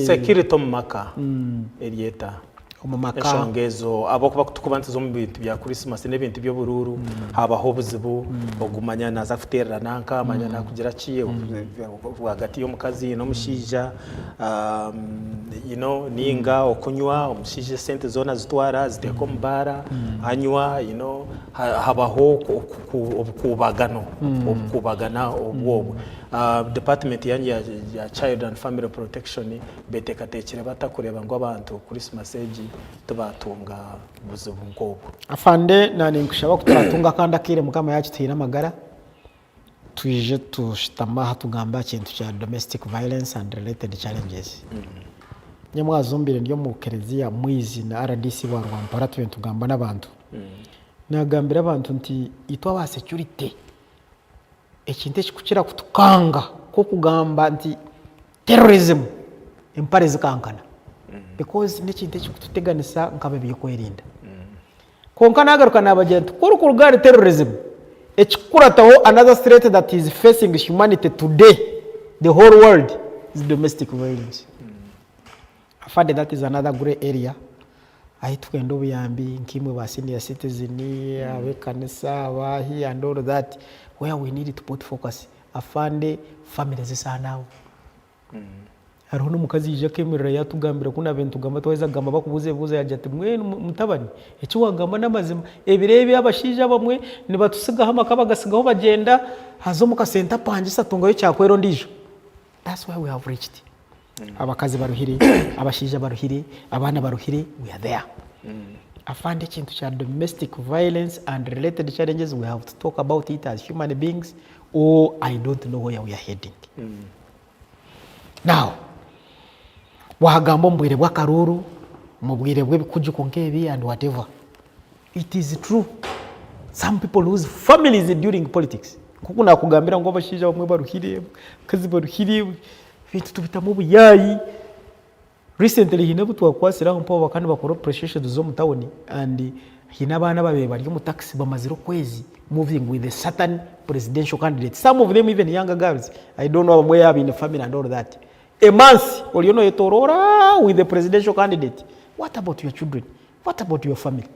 Security mumaka Erieta. Eshongezo abo tukubanza mu bintu bya Christmas n'ibintu byo bururu habaho buzibu ogumanya naza kuterera nanka amanya nakugira kiye hagati yo mukazi no mushija ninga okunywa omushije sente zona zitwara ziteko mbara anywa habaho okubagana obwo department yanjye ya Child and Family Protection betekatekere batakureba ngo abantu Christmas age tubatunga buzubu ngobwo afande nani nkushaba kutaratunga kandi akire mukama yacu tira magara twije tushitama hatugamba kintu cya domestic violence and related challenges nyamwazumbire ndyo mu Kereziya mwizi na RDC wa Rwampara tugamba n'abantu nagambira abantu nti itwa ba security ekinte kikukira kutukanga ko kugamba nti terrorism empare zikankana because n'ekinte kikututeganisa nkabe byokwerinda konka nagaruka nabagenda ko kurugari terrorism ekikurataho another threat that is facing humanity today the whole world is domestic violence. Afande that is another gray area ahitukendo buyambi nkimwe ba senior citizen abekanisa abahi and all that where we need to put focus afande families zisanawo hariho n'umukazi yije kemerera yatugambira kuna bintu gamba tweza gamba bakubuze yajate mwe mutabani eki wagamba n'amazima ebirebe abashija bamwe nibatusigaho amakaba gasigaho bagenda hazo muka center pangisa tungayo cyakwero ndijo. That's why we have reached. Abakazi baruhire abashija baruhire abana baruhire we are there. Afande kintu cha domestic violence and related challenges we have to talk about it as human beings or I don't know where we are heading. Now wagambo mbwire bwakaruru mubwire bwe bikujuko nkebi and whatever it is true some people lose families during politics kukuna kugambira ngo bashija bamwe baruhire kazi baruhire vitu tubitamo buyayi recently hinabu twakwasira mpo bakandi bakora precision zo mutawoni and hinabana babe bari mu taxi bamaziro kwezi moving with the certain presidential candidate, some of them even younger girls. I don't know where in the family and all that. A month or yetorora with the presidential candidate. What about your children? What about your family?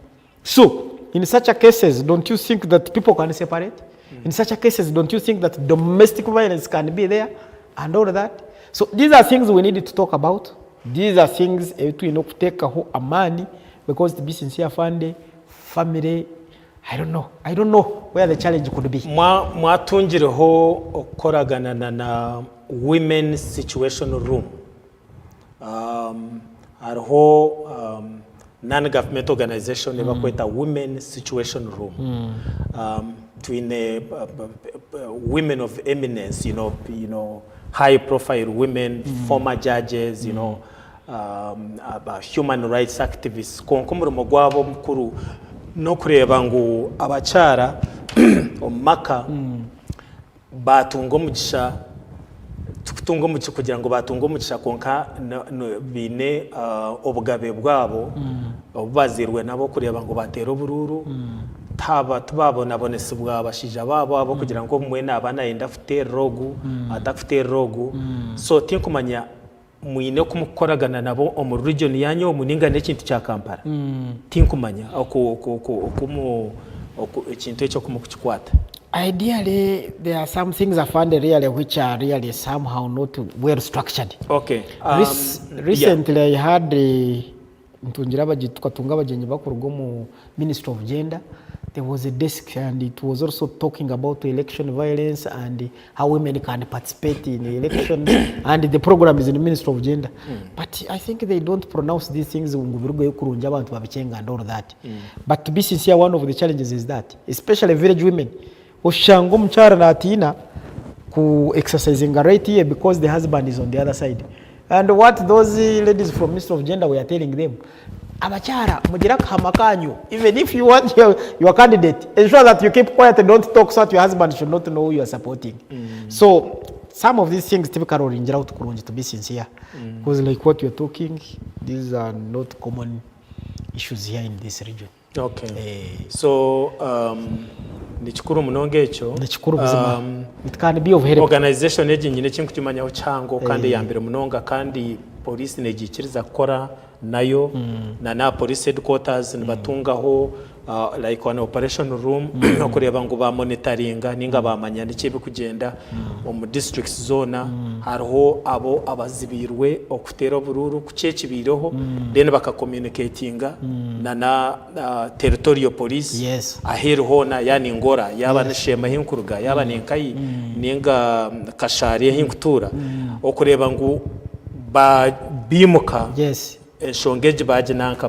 So in such a cases, don't you think that people can separate? In such a cases, don't you think that domestic violence can be there and all that? So these are things we need to talk about. These are things to take a money because to be sincere, family I don't know where the challenge could be. Mwatungireho okoragana na women situation room. Hariho non-government organization ebakweta women situation room. Between women of eminence, you know, high profile women, former judges, you know, human rights activists. Konkumurimo gwabo mukuru no kureba ngo abacara omaka batungo mugisha tukutungo mugisha kugira ngo batungo mugisha konka bine obugabe bwabo obazirwe nabo kureba ngo batera bururu taba tubabona bonese bwabashija babo abo kugira ngo mwene abana yenda fute rogu adafute rogu so tinkumanya mwine kumukoragana nabo omu region yanyu omuninga n'ekintu kya Kampala tinkumanya okumu ekintu ekyo kumukikwata. Ideally, there are some things I found really which are really somehow not well structured. Okay. Recently, I had tungira tukatunga abagenyi bakorwa mu Ministry of Gender. There was a desk and it was also talking about election violence and how women can participate in the elections and the program is in the Ministry of Gender. But I think they don't pronounce these things and all that. But to be sincere, one of the challenges is that, especially village women, oshango mchara na atina ku exercising a right here because the husband is on the other side. And what those ladies from Ministry of Gender were telling them, abachara mugira kamakanyu, even if you want your candidate, ensure that you keep quiet and don't talk so that your husband should not know who you are supporting. So some of these things typically injira out kurunji, to be sincere, because like what you're talking, these are not common issues here in this region. Okay. So nichukuru munonge echo it can be of help. Organization eji nyine kintu kimanyaho cyango kandi yambere munonga kandi police negikiriza kora nayo na police headquarters nibatungaho like one operation room no kureba ngo ba monitoringa ninga bamanya nikibe kugenda mu districts zona hariho abo abazibirwe okutera bururu kucekibireho then baka communicatinga na territorial police aheriho na yani ngora yaba nishema hinkuruga yaba ninkai ninga kashari hinkutura okureba ngo ba bimuka shongeje baje nanka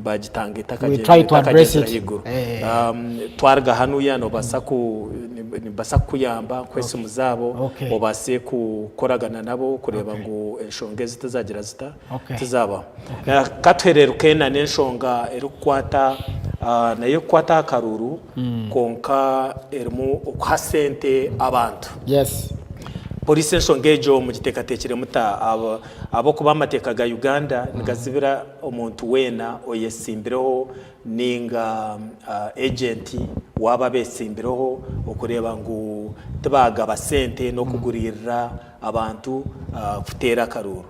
bajitange we try to address it. Twarga hanuya no basaku yamba kwese muzabo obase kukoragana nabo kureba ngo shongeze tazagira zita tuzaba katwerero kena n'enshonga erukwata nayo kwata akaruru konka ermu kwasente abantu police nshongejo mu gitekatekere muta abo kuba amatekaga Uganda ngazibira omuntu wena oyesimbireho ninga agent waba besimbireho okureba ngo tabaga basente no kugurira abantu kutera karuru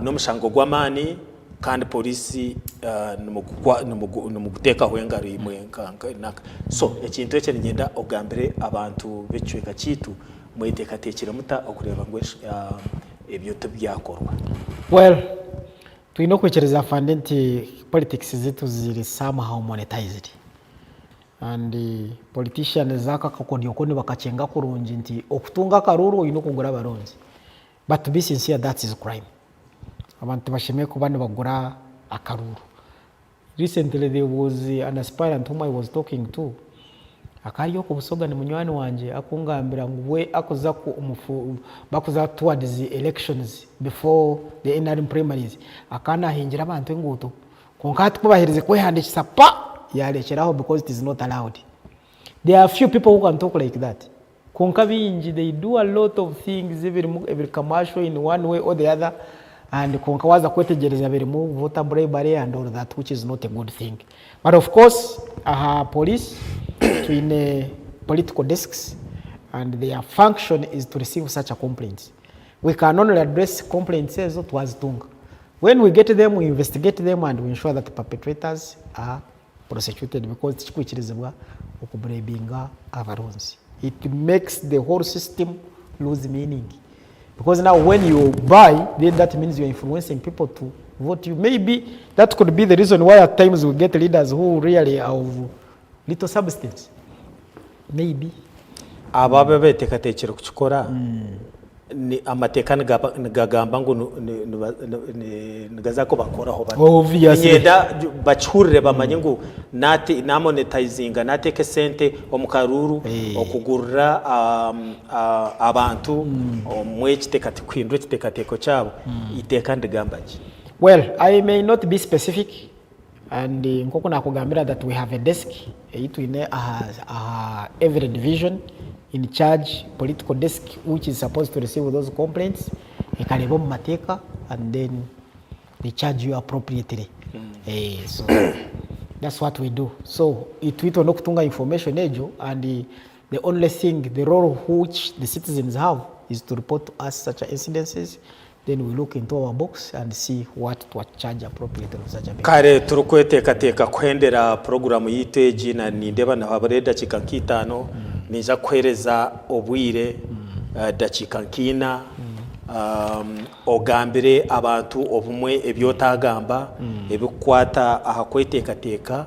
no mushango gwamani kandi police numuguteka hwenga rimwe nka so ekintu ekye ngenda ogambere abantu becweka kitu mwitekatekera muta okureba ngo ebyo tubyakorwa. Well, tuino kwechereza fundenti politics zitu ziri somehow monetized and politicians zaka kakondiyokoni bakachenga kurunji nti okutunga karuru ino kugura baronzi, but to be sincere, that is crime. Abantu bashemeye kubana bagura akaruru. Recently there was an aspirant whom I was talking to, akariyo kubusoga ni munywani wanje akungambira ngo we akoza ku umufu bakoza towards the elections before the interim primaries akana hingira abantu nguto konkati kubahirize kwehandikisa pa yarekeraho because it is not allowed. There are few people who can talk like that. Konka binji, they do a lot of things, every commercial in one way or the other, and konka waza kwetegereza remove voter bribery and all that, which is not a good thing. But of course, police in political desks, and their function is to receive such a complaint. We can only address complaints as it was tung. When we get them, we investigate them and we ensure that the perpetrators are prosecuted, because it makes the whole system lose meaning. Because now when you buy, then that means you're influencing people to vote you. Maybe that could be the reason why at times we get leaders who really have little substance maybe ababe betekatekera kukikora ni amateka ngagamba ngo ngaza ko bakoraho nyenda bachurire bamanye ngo nate na monetizinga nateke sente omukaruru okugurira abantu omwekitekati kwindwe kitekateko cyabo iteka ndigambaje. Well, I may not be specific and nkoko nakugambira that we have a desk itwine every division in charge political desk which is supposed to receive those complaints ikalebo mateka and then they charge you appropriately. So that's what we do. So itwito no kutunga information ejo and the only thing the role which the citizens have is to report to us such incidences. Then we look into our books and see what to charge appropriately of such a kare turukweteka kwendera program yiteji na nindeba na habareda chikankitano niza kwereza obwire dachika nkina ogambire abantu obumwe ebyotagamba ebikwata ahakweteka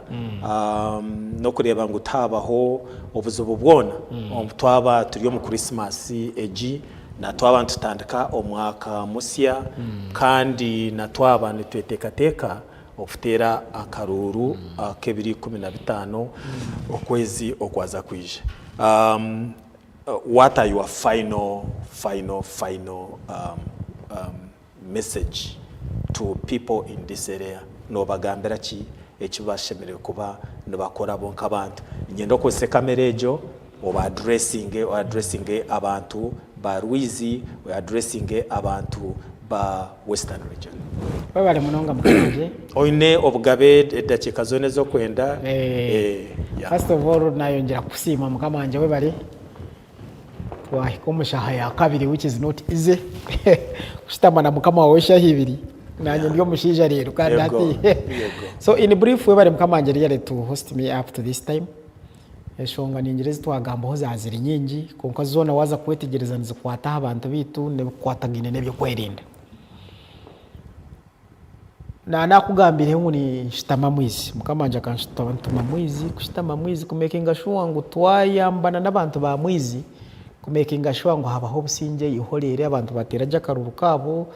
no kureba ngo tabaho obuzubu bwona twaba turiyo mu Christmas eji na twaba tutandika omwaka musya kandi na twaba nitwetekateka ofutera akaruru akebiri 15 okwezi okwaza kwije. What are your final message to people in this area? No bagambira ki ekibashemere kuba nibakora bonka abantu ngendo kose kamerejo oba addressing abantu ba Ruizi we addressing abantu ba Western region. Bale munonga mukanje oine obugabe edakika zone zo kwenda first of all nayongera kusima mukamanje we bale twahikomusha ya kabiri which is not easy kusitama na mukama wawe shahibiri nanye ndiyo mushija rero kandi ati so in brief we bale mukamanje yale to host me up to this time eshonga ningereza twagamba ho zaziri nyingi konka zona waza kwetegereza nzikwata abantu bitu ne kwatagine nebyo kwerinda na nakugambire ngo ni shitama mwizi mukamanje kanshitama mwizi kushitama mwizi kumekinga shuwa ngo twayambana n'abantu ba mwizi kumekinga shuwa ngo habaho businge ihorere abantu bateraje akaruru kabo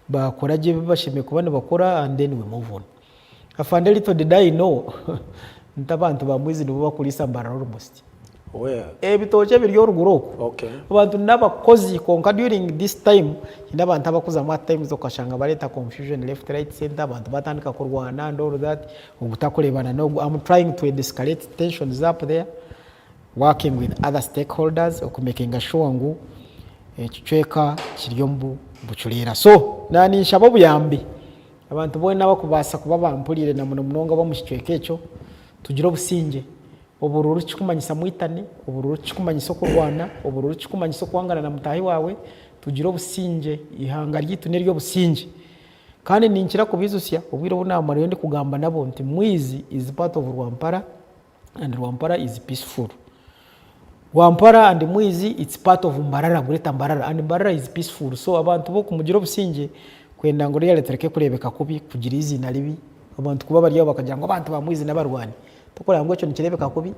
bakoraje bibashime kubane bakora and then we move on. Afande little did I know ntabantu ba mwizi nibo bakulisa mbararo almost bitoje biryo ruguroko abantu n'abakozi konka during this time n'abantu abakuza mu times okashanga bareta confusion left right center abantu batandika kurwana and all that ubutakorebana no I'm trying to escalate tensions up there working with other stakeholders okumakinga sure ngo ekicweka kiryombu buculira so nani nshabobu yambi abantu bone bakubasa kuba bampulire na muno munonga bamushicweke echo tugira obusinge obururu kikumanyisa mwitane obururu kikumanyisa kurwana obururu kikumanyisa kwangana na mutahi wawe tugira obusinge ihanga ryitu neryo businge kandi ninkira kubizusya obwire bunama ryo ndi kugamba nabo nti mwizi is part of Rwampara and Rwampara is peaceful. Rwampara and mwizi it's part of Mbarara Gureta Mbarara and Mbarara is peaceful so abantu bo kumugira obusinge kwenda ngo ryo tereke kurebeka kubi kugira izina libi abantu kuba bari bakagira ngo abantu ba mwizi nabarwani tukora ngo cyo nikirebeka kubi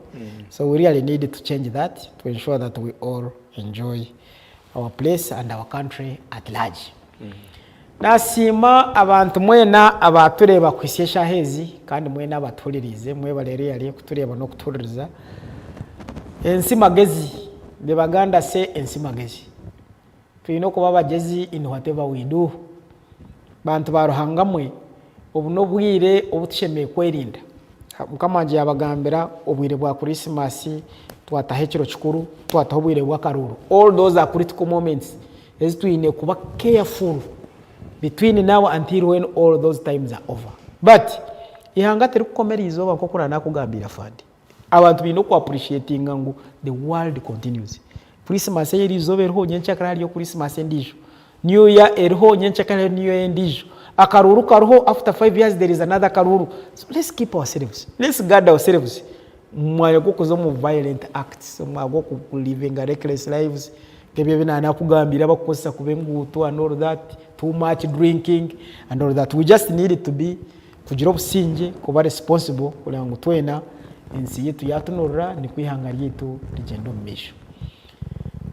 so we really need to change that to ensure that we all enjoy our place and our country at large. Nasima abantu mwena abatureba kwisesha hezi kandi mwena abatulirize mwe barere yali kutureba no kuturiza ensi magezi de baganda se ensi magezi tuyino kuba bagezi in whatever we do bantu baruhangamwe obuno bwire obutushemeye kwerinda mukamanje yabagambira obwire bwa Christmas twatahe kiro kikuru twataho obwire bwa karuru all those are critical moments as twine kuba careful between now until when all those times are over but ihanga teri kukomera izoba nko kurana kugambira fandi abantu bino ku appreciating ngo the world continues Christmas yeri izobe ho nyenchakara ryo Christmas ndijo New Year erho nyenchakara New Year ndijo akaruru karuho after 5 years there is another karuru so let's keep ourselves let's guard ourselves mwago kuzo mu violent acts mwago ku living reckless lives kebye binana kugambira bakosa kubengutu and all that too much drinking and all that we just need to be kugira obusinge kuba responsible kulango twena ensi yitu yatunurra ni kwihanga ryitu rigenda mu misho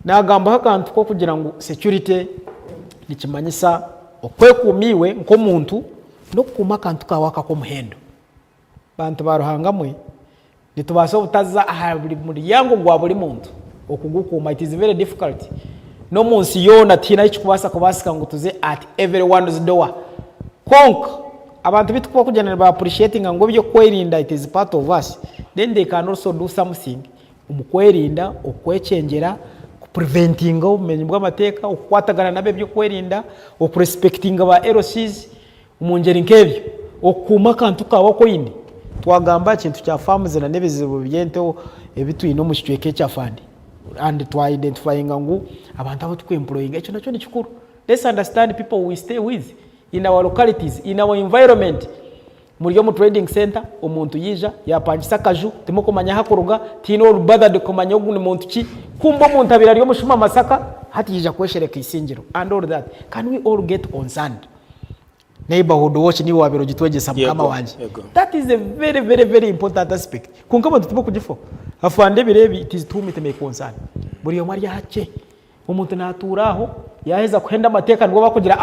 nagamba hakantu ko kugira ngo security nikimanyisa okwekumiwe nk'omuntu no kuma kantu kawaka ko muhendo bantu baruhangamwe nitubasa ubutaza aha buri muryango gwa buri muntu okugukuma it is very difficult no munsi yona tina ichi kubasika ngo tuze at everyone's door konk abantu bitukuba kugenera ba appreciating ngo byo kwerinda it is part of us then they can also do something umukwerinda okwecengera preventing umenye bw'amateka okwatagana nabe byo kwerinda okurespecting aba LCs umungeri nkebyo okuma kantu kawo ko yindi twagamba kintu cya farms na nebizibu byento ebitwino mu kicweke cya fandi and to identifying ngo abantu abo twemploying echo nacho ni chikuru. Let's understand people we stay with in our localities, in our environment. Muri mu trading center umuntu yija yapangisa kaju timo kumanya hakuruga tino rubada de kumanya ugu muntu ki kumbo muntu abira ryo mushuma masaka hati yija kweshereka isingiro and all that. Can we all get concerned? Neighborhood watch ni wabiro gitwegesa mukama wanje. That is a very very very important aspect. Kunkama tutimo kugifo afande birebi it is too me to make concern. Muri yo mari yace umuntu naturaho yaheza kwenda amateka ngo bakugira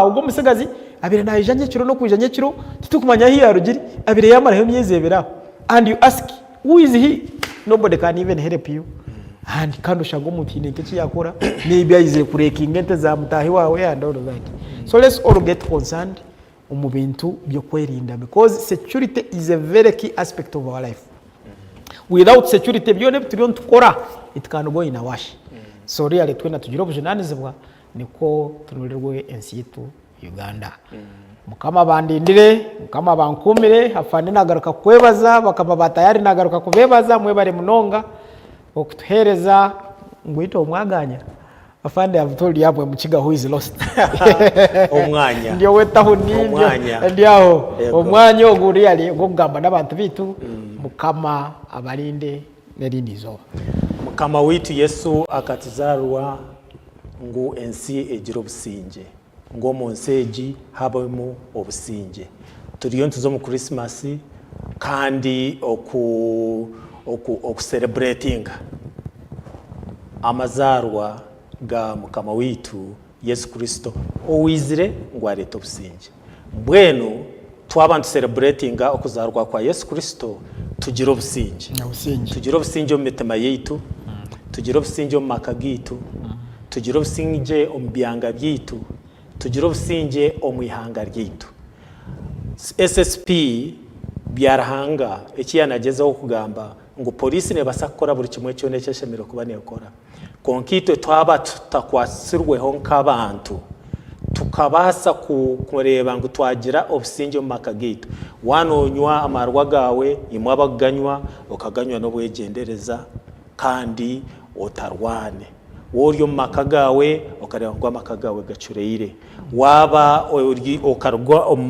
ubwo musigazi abire nayijanye kiro no kujanye kiro tutukumanya hi yarugiri abire yamara myezeberaho and you ask who is he, nobody can even help you and kandi ushago umuntu ineke ki yakora maybe ayize kureka ingente za mutahi wawe and all that. So let's all get concerned mu bintu byo kwerinda because security is a very key aspect of our life. Without security byone turion tukora it can go in a wash. So really twena tugira obujunanizibwa niko tunurirwe ensi yitu Uganda. Mukama bandindire mukama bankumire afande nagaruka kwebaza bakaba batayari nagaruka kubebaza mwebare munonga okutuhereza ngwito omwaganya afande abutoli yabwe mukiga who is lost omwanya ndio wetaho ninyo ndiaho omwanya oguri ali ngogamba nabantu bitu mukama abalinde nerindizo mukama witu Yesu akatuzarwa ngu ensi ejiro businje ngo monseji habamo obusinje turiyo ntuzo mu Christmas kandi oku celebrating amazarwa ga mukama witu Yesu Kristo owizire ngo areto businje bwenu twabantu celebrating okuzarwa kwa Yesu Kristo tugira obusinje tugira obusinje mu mitima yitu tugira obusinje mu makagitu tugira obusinje mu byanga byitu tugira obusinje omu ihanga ryitu. SSP byarahanga ekiyanagezeho kugamba ngo polisi ne basakora buri kimwe cyone cyashemiro kuba nekora konkito twaba tutakwasirweho nk'abantu tukabasa kureba ngo twagira obusinje mu makagitu wanonywa amarwa gawe imwabaganywa ukaganywa no bwegendereza kandi otarwane woriyo makagawe ukareba ngo makagawe gacureire waba okarwa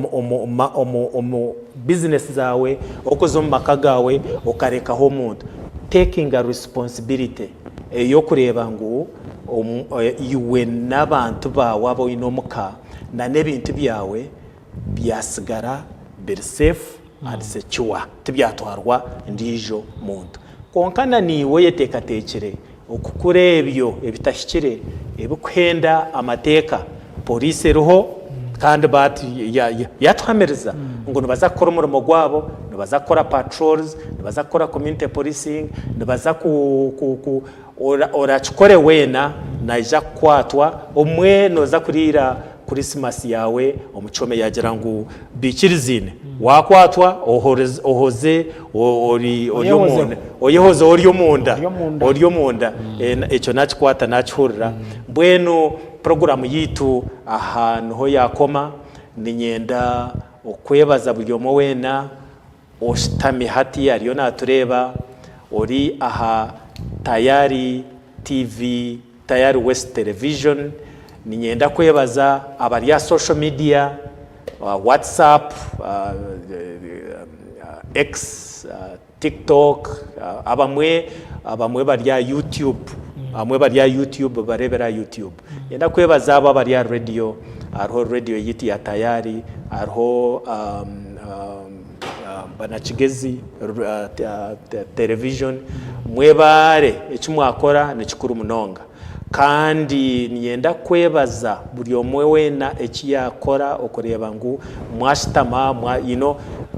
business zawe okozo makagawe ukareka ho muntu taking a responsibility yo kureba ngo iwe n'abantu bawe abo inomuka na nebintu byawe byasigara biri safe and secure tibyatwarwa ndijo muntu konkana niwe yetekatekere okukurebyo ebitashikire ebukwenda amateka polisi ruho kandi bati yatwamereza ngo nibazakora umurimo gwabo nibazakora patrols nibazakora community policing nibaza ku orachikore wena naija kwatwa omwe noza kurira Christmas yawe omuchome yagira ngo bikirizine wakwatwa ohoze oryo munda echo nachikwata nachihurira mbwenu program yitu ahantu ho yakoma ninyenda okwebaza bulyomo wena oshitami hati ariyo natureba ori aha Tayari TV Tayari West Television ninyenda kwebaza abari social media WhatsApp X TikTok abamwe bari YouTube amwe bari YouTube barebera YouTube yenda kwebaza aba bari radio ariho radio yiti ya Tayari ariho banakigezi television mwebare ekimwakora nekikuru munonga kandi niyenda kwebaza buri omwe wena ekiyakora okureba ngu mwashitama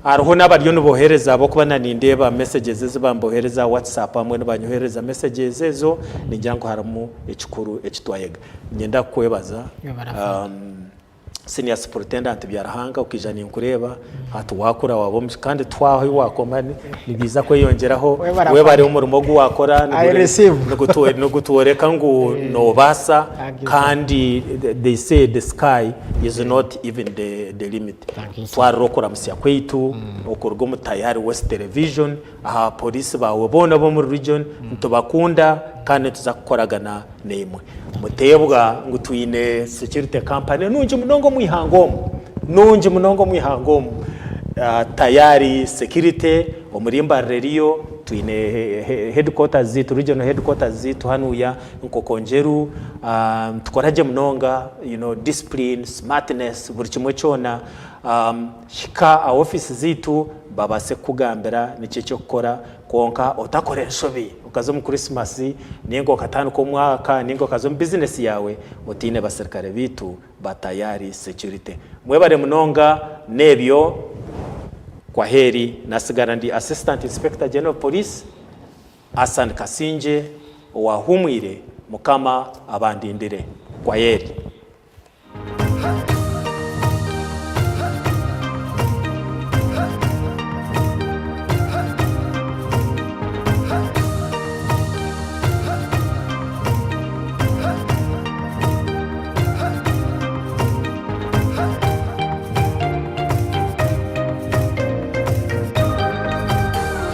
hariho n'abaryo nibohereza abo kuba nanindeba messages ezibambohereza WhatsApp amwe nibanyohereza messages ezo ningira ngo haramu ekikuru ekitwayega niyenda kwebaza senior superintendent byarahanga ukijana inkureba hatu wakura wabo kandi twaho wakomane nibiza ko yongeraho we bari umurimo gwo wakora no gutoreka ngo no basa kandi they say the sky is not even the limit twarokora musya kwitu okorgo mutayari West Television aha police bawe bona bo mu region ntubakunda kandi tuzakoragana nemwe mutebwa ngo tuyine security company nunje munongo mwihangomo tayari security omurimba reriyo tuyine headquarters zitu regional headquarters zitu hanuya nkokonjeru tukoraje munonga discipline smartness buri kimwe cyona shika office zitu babase kugambira nicyo cyo gukora konka utakoresha bi ukazo mu Christmas ningo katanu ko mwaka ningo kazo mu business yawe utine baserikare bitu batayari security mwebare munonga nebyo kwa heri nasigara ndi Assistant Inspector General Police Asan Kasingye wahumwire mukama abandindire kwa heri.